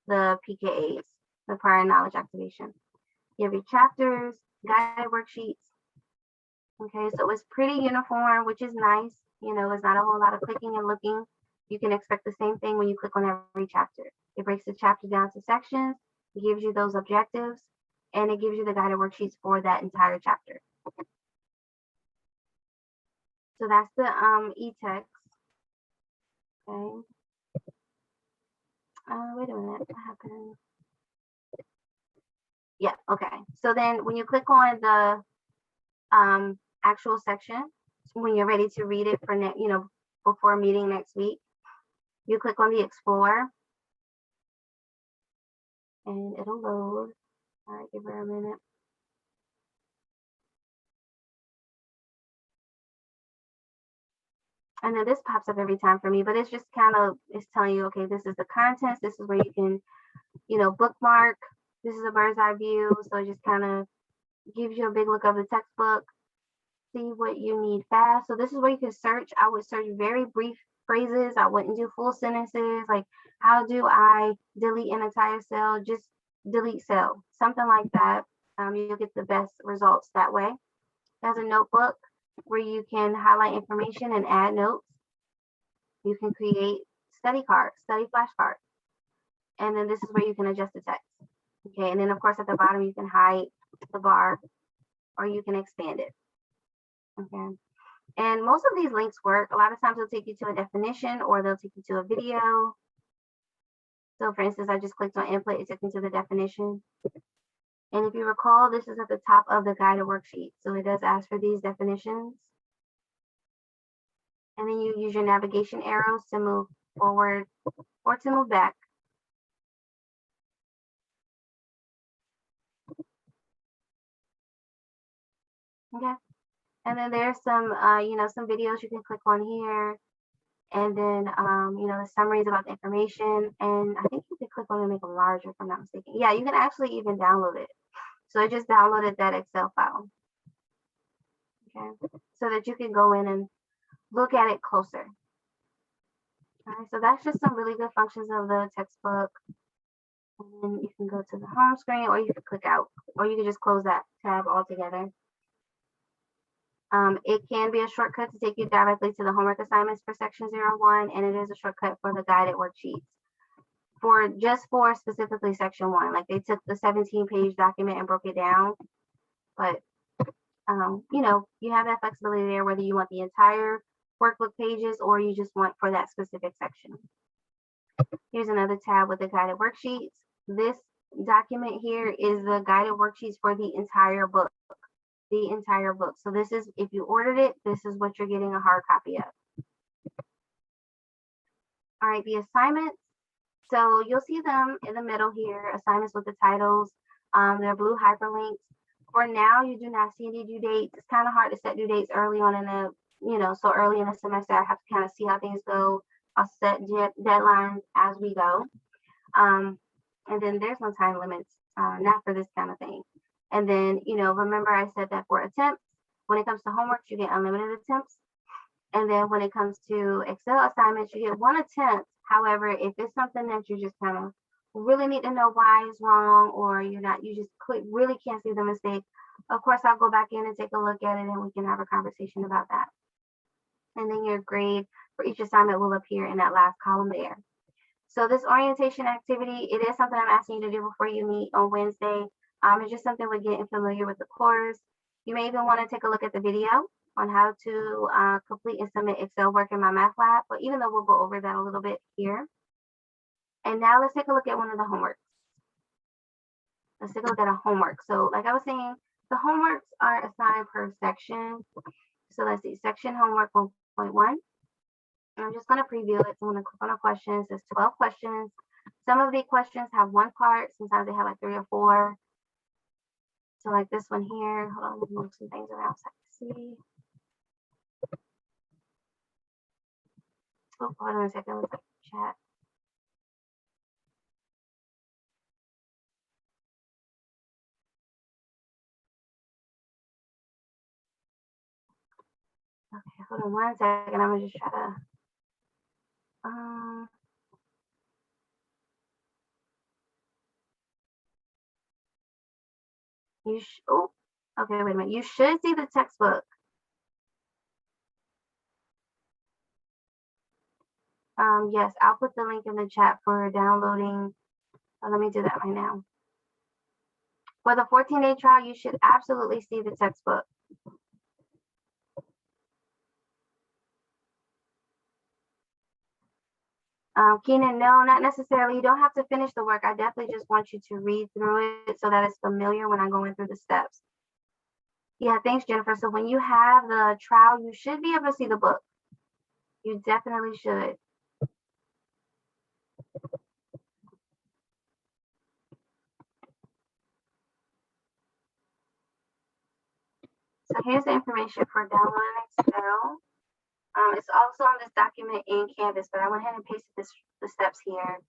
the PKAs, the prior knowledge activation. You have your chapters, guided worksheets. Okay, so it's pretty uniform, which is nice. It's not a whole lot of clicking and looking. You can expect the same thing when you click on every chapter. It breaks the chapter down to sections, it gives you those objectives, and it gives you the guided worksheets for that entire chapter. So that's the e-text. Okay. Wait a minute, what happened? Yeah, okay. So then when you click on actual section when you're ready to read it for before meeting next week. You click on the Explore and it'll load. All right, give her a minute. And then this pops up every time for me, but it's just it's telling you, okay, this is the contents. This is where you can, bookmark. This is a bird's eye view. So it just kind of gives you a big look of the textbook. See what you need fast. So this is where you can search. I would search very brief phrases. I wouldn't do full sentences. Like, how do I delete an entire cell? Just delete cell, something like that. You'll get the best results that way. There's a notebook where you can highlight information and add notes. You can create study cards, study flashcards. And then this is where you can adjust the text. Okay, and then of course at the bottom you can hide the bar or you can expand it. Okay, and most of these links work. A lot of times they'll take you to a definition or they'll take you to a video. So for instance, I just clicked on input, it took me to the definition. And if you recall, this is at the top of the guided worksheet. So it does ask for these definitions. And then you use your navigation arrows to move forward or to move back. Okay. And then there's some, some videos you can click on here. And then, the summaries about the information. And I think you can click on it and make it larger, if I'm not mistaken. Yeah, you can actually even download it. So I just downloaded that Excel file. Okay. So that you can go in and look at it closer. All right, so that's just some really good functions of the textbook. And then you can go to the home screen or you can click out, or you can just close that tab altogether. It can be a shortcut to take you directly to the homework assignments for section 01, and it is a shortcut for the guided worksheets for specifically section 1. Like they took the 17-page document and broke it down, but you have that flexibility there, whether you want the entire workbook pages or you just want for that specific section. Here's another tab with the guided worksheets. This document here is the guided worksheets for the entire book. The entire book. So this is, if you ordered it, this is what you're getting a hard copy of. All right, the assignments. So you'll see them in the middle here, assignments with the titles. They're blue hyperlinks. For now, you do not see any due dates. It's kind of hard to set due dates early on in the, so early in the semester. I have to kind of see how things go. I'll set deadlines as we go. And then there's no time limits, not for this kind of thing. And then, remember I said that for attempts, when it comes to homework, you get unlimited attempts. And then when it comes to Excel assignments, you get 1 attempt. However, if it's something that you just kind of really need to know why it's wrong, or you just really can't see the mistake, of course, I'll go back in and take a look at it and we can have a conversation about that. And then your grade for each assignment will appear in that last column there. So this orientation activity, it is something I'm asking you to do before you meet on Wednesday. It's just something we're getting familiar with the course. You may even want to take a look at the video on how to complete and submit Excel work in my math lab, but even though we'll go over that a little bit here. And now let's take a look at one of the homeworks. Let's take a look at a homework. So like I was saying, the homeworks are assigned per section. So let's see, section homework 1.1. I'm just going to preview it. So I'm going to click on the questions. There's 12 questions. Some of the questions have one part. Sometimes they have like 3 or 4. So like this one here, hold on, let me move some things around so I can see. Oh, hold on a second, let's chat. Okay, hold on 1 second, I'm gonna just try to, oh, okay, wait a minute. You should see the textbook. Yes, I'll put the link in the chat for downloading. Let me do that right now. For the 14-day trial, you should absolutely see the textbook. Keenan, no, not necessarily. You don't have to finish the work. I definitely just want you to read through it so that it's familiar when I'm going through the steps. Yeah, thanks, Jennifer. So when you have the trial, you should be able to see the book. You definitely should. So here's the information for downloading Excel. It's also on this document in Canvas, but I went ahead and pasted the steps here.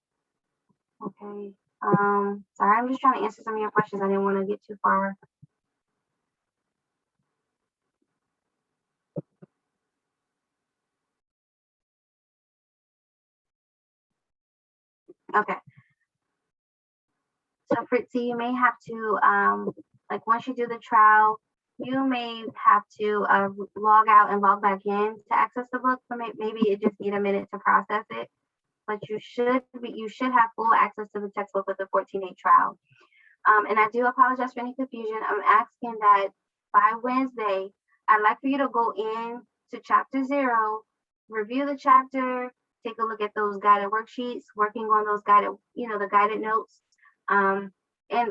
Okay. Sorry, I'm just trying to answer some of your questions. I didn't want to get too far. Okay. So Fritzy, you may have to, like once you do the trial, you may have to log out and log back in to access the book. So maybe it just need a minute to process it, but you should have full access to the textbook with the 14-day trial. And I do apologize for any confusion. I'm asking that by Wednesday, I'd like for you to go in to chapter 0, review the chapter, take a look at those guided worksheets, working on those guided, the guided notes, and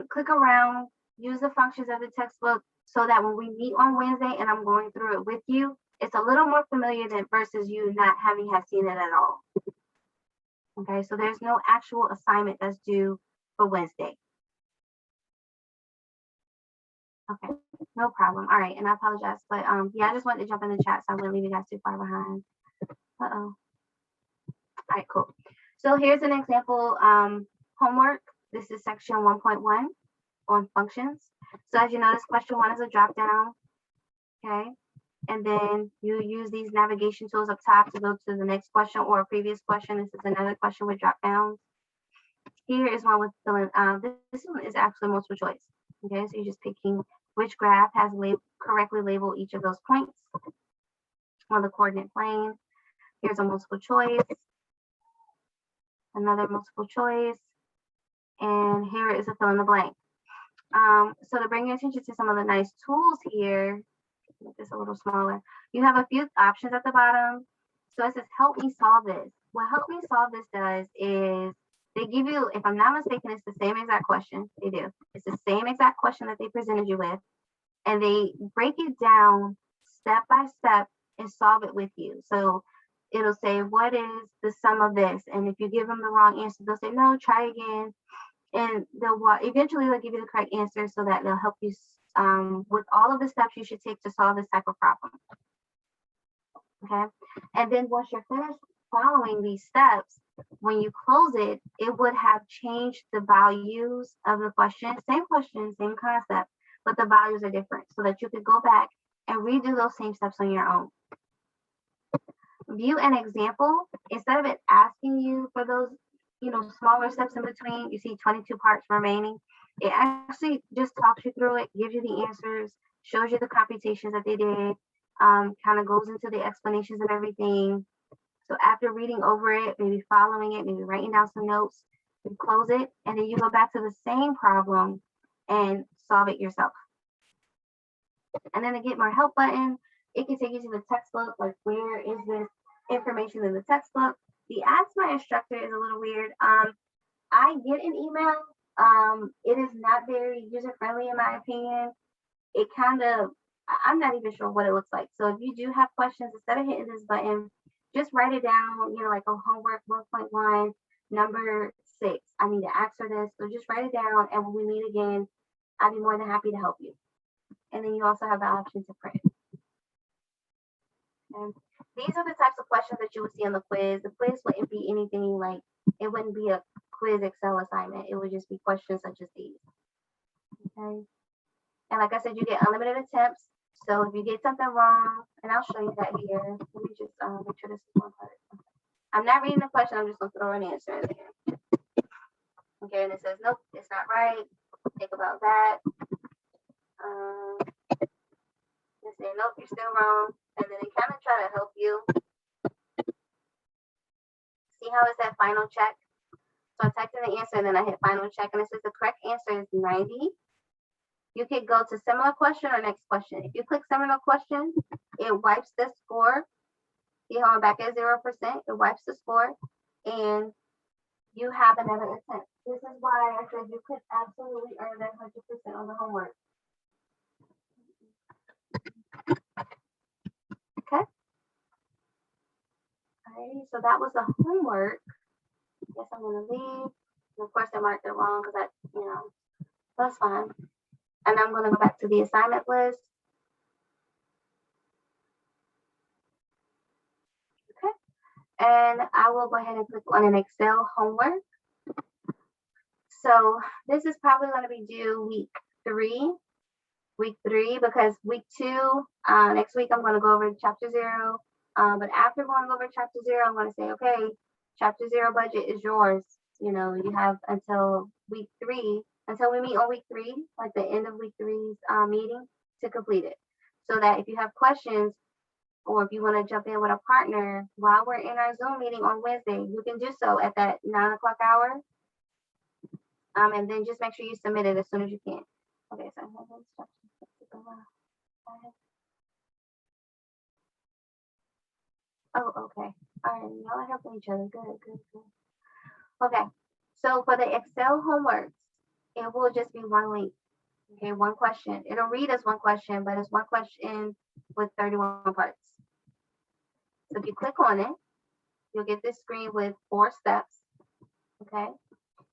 click around, use the functions of the textbook so that when we meet on Wednesday and I'm going through it with you, it's a little more familiar than versus you not having seen it at all. Okay, so there's no actual assignment that's due for Wednesday. Okay, no problem. All right, and I apologize, but yeah, I just wanted to jump in the chat so I wouldn't leave you guys too far behind. All right, cool. So here's an example homework. This is section 1.1 on functions. So as you notice, question 1 is a drop down. Okay, and then you use these navigation tools up top to go to the next question or a previous question. This is another question with drop downs. Here is one with filling. This one is actually multiple choice. Okay, so you're just picking which graph has correctly labeled each of those points on the coordinate plane. Here's a multiple choice, another multiple choice, and here is a fill in the blank. So to bring your attention to some of the nice tools here, make this a little smaller. You have a few options at the bottom. So it says, help me solve this. What help me solve this does is they give you, if I'm not mistaken, it's the same exact question. They do. It's the same exact question that they presented you with. And they break it down step by step and solve it with you. So it'll say, what is the sum of this? And if you give them the wrong answer, they'll say, no, try again. And eventually they'll give you the correct answer so that they'll help you with all of the steps you should take to solve this type of problem. Okay. And then once you're finished following these steps, when you close it, it would have changed the values of the question, same concept, but the values are different so that you could go back and redo those same steps on your own. View an example. Instead of it asking you for those, smaller steps in between, you see 22 parts remaining. It actually just talks you through it, gives you the answers, shows you the computations that they did, kind of goes into the explanations and everything. So after reading over it, maybe following it, maybe writing down some notes, you close it, and then you go back to the same problem and solve it yourself. And then to get more help button, it can take you to the textbook, like where is this information in the textbook? The ask my instructor is a little weird. I get an email. It is not very user-friendly in my opinion. It kind of, I'm not even sure what it looks like. So if you do have questions, instead of hitting this button, just write it down, like a homework 1.1, number 6. I need to answer this. So just write it down. And when we meet again, I'd be more than happy to help you. And then you also have the option to print. And these are the types of questions that you would see on the quiz. The quiz wouldn't be anything like, it wouldn't be a quiz Excel assignment. It would just be questions such as these. Okay. And like I said, you get unlimited attempts. So if you get something wrong, and I'll show you that here. Let me just make sure this is one part. I'm not reading the question. I'm just going to throw an answer in there. Okay, and it says, nope, it's not right. Think about that. And say, nope, you're still wrong. And then they kind of try to help you. See how it said final check? So I typed in the answer and then I hit final check and it says the correct answer is 90. You could go to similar question or next question. If you click similar question, it wipes the score. You hold back at 0%, it wipes the score, and you have another attempt. This is why I said you could absolutely earn that 100% on the homework. so that was the homework. Guess I'm gonna leave. And of course, I marked it wrong because that's fine. And I'm gonna go back to the assignment list. Okay. And I will go ahead and click on an Excel homework. So this is probably going to be due week three, because week two, next week, I'm going to go over chapter 0. But after going over chapter 0, I'm going to say, okay, chapter 0 budget is yours. You have until week 3, until we meet on week 3, like the end of week 3's meeting, to complete it. So that if you have questions, or if you want to jump in with a partner while we're in our Zoom meeting on Wednesday, you can do so at that 9 o'clock hour. And then just make sure you submit it as soon as you can. Okay, so I have instructions. Oh, okay. All right, y'all are helping each other. Good. Okay, so for the Excel homework, it will just be one link. Okay, one question. It'll read as one question, but it's one question with 31 parts. So if you click on it, you'll get this screen with 4 steps. Okay.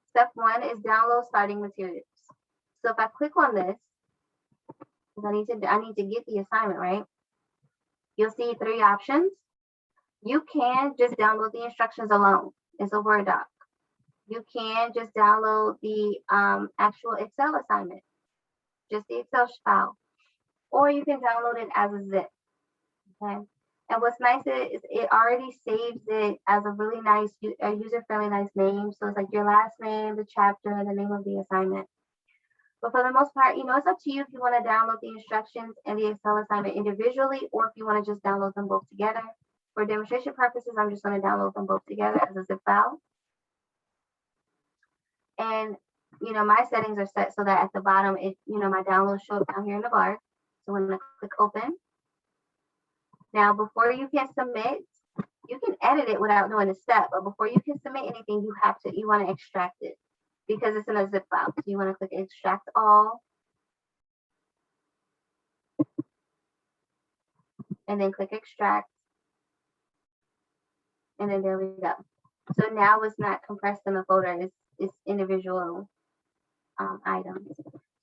Step 1 is download starting materials. So if I click on this, because I need to get the assignment, right? You'll see 3 options. You can just download the instructions alone. It's a Word doc. You can just download the actual Excel assignment, just the Excel file, or you can download it as a zip. Okay. And what's nice is it already saves it as a really nice, user-friendly, nice name. So it's like your last name, the chapter, and the name of the assignment. But for the most part, it's up to you if you want to download the instructions and the Excel assignment individually, or if you want to just download them both together. For demonstration purposes, I'm just going to download them both together as a zip file. And, my settings are set so that at the bottom, my downloads show up down here in the bar. So I'm going to click open. Now, before you can submit, you can edit it without doing a step, but before you can submit anything, you want to extract it because it's in a zip file. So you want to click extract all, and then click extract, and then there we go. So now it's not compressed in the folder, it's individual items.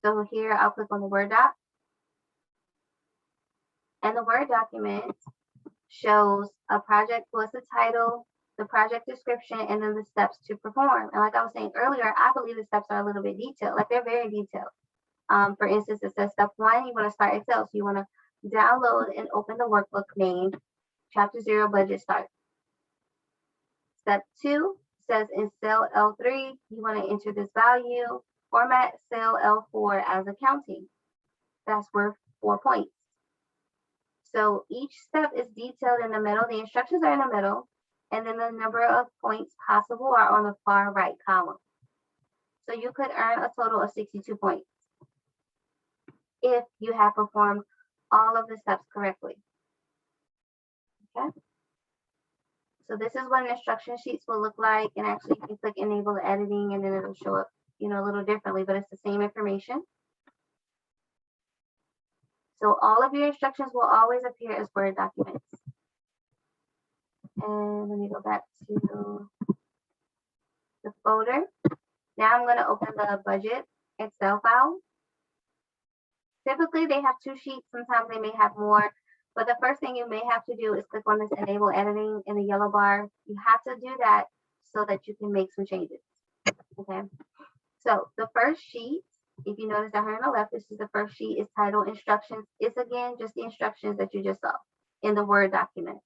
So here I'll click on the Word doc, and the Word document shows a project plus the title, the project description, and then the steps to perform. And like I was saying earlier, I believe the steps are a little bit detailed, like they're very detailed. For instance, it says step 1, you want to start Excel. So you want to download and open the workbook named Chapter 0 Budget Start. Step 2 says in cell L3, you want to enter this value, format cell L4 as accounting. That's worth 4 points. So each step is detailed in the middle. The instructions are in the middle, and then the number of points possible are on the far right column. So you could earn a total of 62 points if you have performed all of the steps correctly. Okay. So this is what an instruction sheets will look like, and actually you can click enable editing, and then it'll show up, a little differently, but it's the same information. So all of your instructions will always appear as Word documents. And let me go back to the folder. Now I'm going to open the budget Excel file. Typically they have 2 sheets. Sometimes they may have more. But the first thing you may have to do is click on this enable editing in the yellow bar. You have to do that so that you can make some changes. Okay. So the first sheet, if you notice down here on the left, this is the first sheet, is titled instructions. It's again just the instructions that you just saw in the Word document.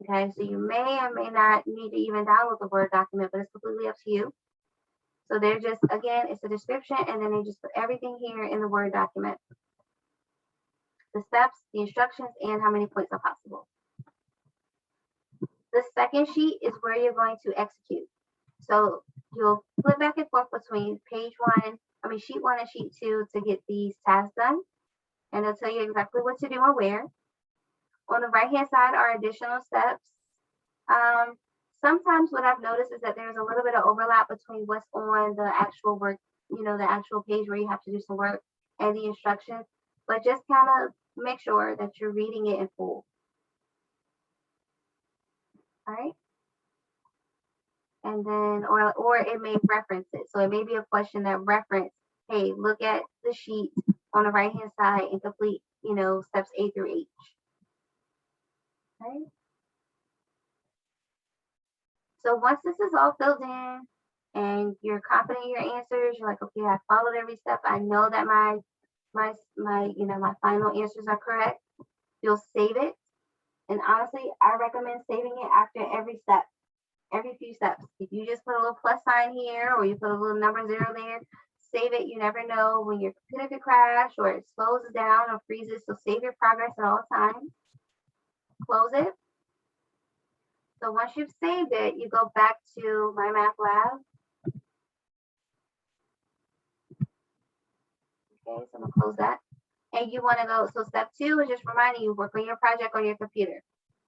Okay, so you may or may not need to even download the Word document, but it's completely up to you. So they're just, again, it's a description, and then they just put everything here in the Word document. The steps, the instructions, and how many points are possible. The second sheet is where you're going to execute. So you'll flip back and forth between sheet 1 and sheet 2 to get these tasks done. And it'll tell you exactly what to do and where. On the right-hand side are additional steps. Sometimes what I've noticed is that there's a little bit of overlap between what's on the actual work, the actual page where you have to do some work, and the instructions. But just kind of make sure that you're reading it in full. All right. And then, or it may reference it. So it may be a question that reference, hey, look at the sheet on the right hand side and complete, steps A through H. Okay. So once this is all filled in and you're confident in your answers, you're like, okay, I followed every step. I know that my final answers are correct. You'll save it. And honestly, I recommend saving it after every step, every few steps. If you just put a little plus sign here or you put a little number 0 there, save it. You never know when your computer could crash or it slows down or freezes. So save your progress at all times. Close it. So once you've saved it, you go back to My Math Lab. Okay, so I'm gonna close that. And you want to go, so step 2 is just reminding you, work on your project on your computer.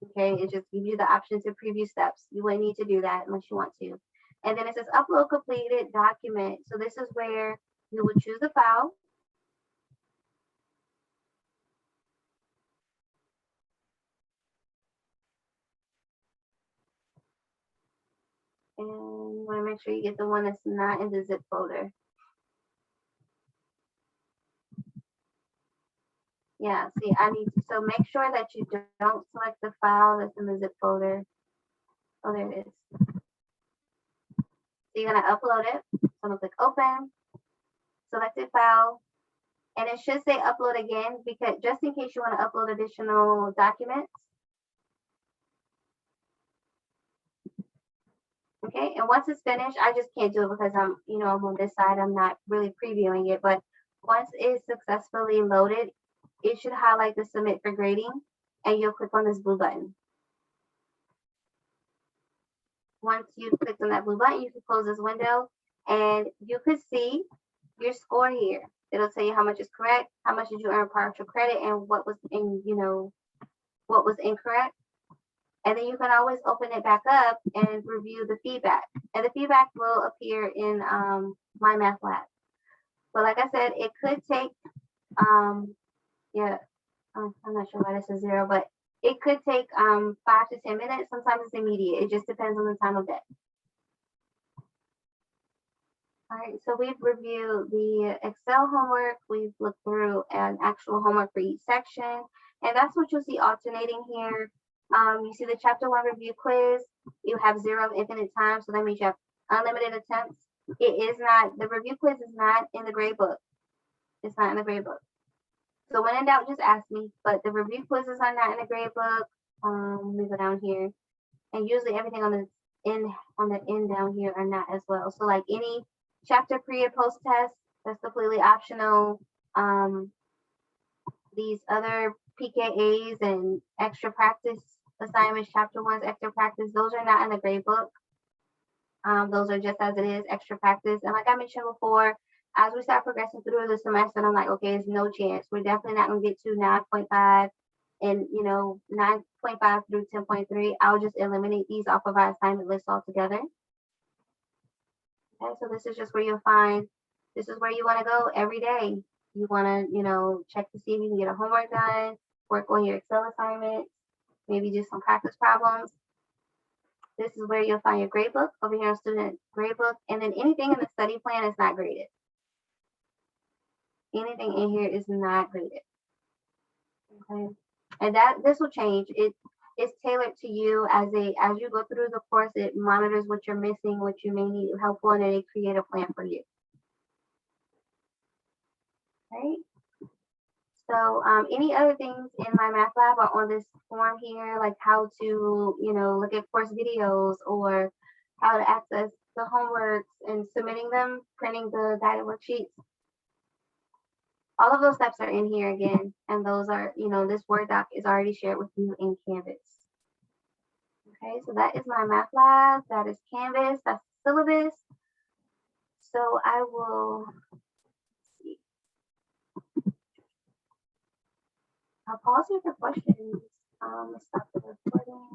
Okay, it just gives you the option to preview steps. You wouldn't need to do that unless you want to. And then it says upload completed document. So this is where you would choose the file. And you want to make sure you get the one that's not in the zip folder. Yeah, see, so make sure that you don't select the file that's in the zip folder. Oh, there it is. So you're gonna upload it. So I'm gonna click open, selected file, and it should say upload again, because just in case you want to upload additional documents. Okay, and once it's finished, I just can't do it because I'm on this side, I'm not really previewing it, but once it's successfully loaded, it should highlight the submit for grading, and you'll click on this blue button. Once you've clicked on that blue button, you can close this window, and you could see your score here. It'll tell you how much is correct, how much did you earn partial credit, and what was what was incorrect. And then you can always open it back up and review the feedback. And the feedback will appear in My Math Lab. But like I said, it could take, I'm not sure why this is 0, but it could take 5 to 10 minutes. Sometimes it's immediate. It just depends on the time of day. All right, so we've reviewed the Excel homework. We've looked through an actual homework for each section. And that's what you'll see alternating here. You see the chapter 1 review quiz. You have 0 of infinite time, so that means you have unlimited attempts. It is not, the review quiz is not in the grade book. It's not in the grade book. So when in doubt, just ask me. But the review quizzes are not in the grade book. Let me go down here. And usually everything on the end down here are not as well. So like any chapter pre and post test, that's completely optional. These other PKAs and extra practice assignments, chapter 1's extra practice, those are not in the grade book. Those are just as it is, extra practice. And like I mentioned before, as we start progressing through the semester, I'm like, okay, there's no chance. We're definitely not going to get to 9.5 and 9.5 through 10.3. I'll just eliminate these off of our assignment list altogether. Okay, so this is just where you'll find, this is where you want to go every day. You want to, check to see if you can get a homework done, work on your Excel assignments, maybe do some practice problems. This is where you'll find your grade book over here on student grade book, and then anything in the study plan is not graded. Anything in here is not graded. Okay, and this will change. It's tailored to you as you go through the course. It monitors what you're missing, what you may need help on, and it create a plan for you. Right. So any other things in My Math Lab are on this form here, like how to, look at course videos or how to access the homeworks and submitting them, printing the guided worksheets. All of those steps are in here again, and those are, this Word doc is already shared with you in Canvas. Okay, so that is My Math Lab, that is Canvas, that's the syllabus. So I will see. I'll pause here for questions. Stop the recording.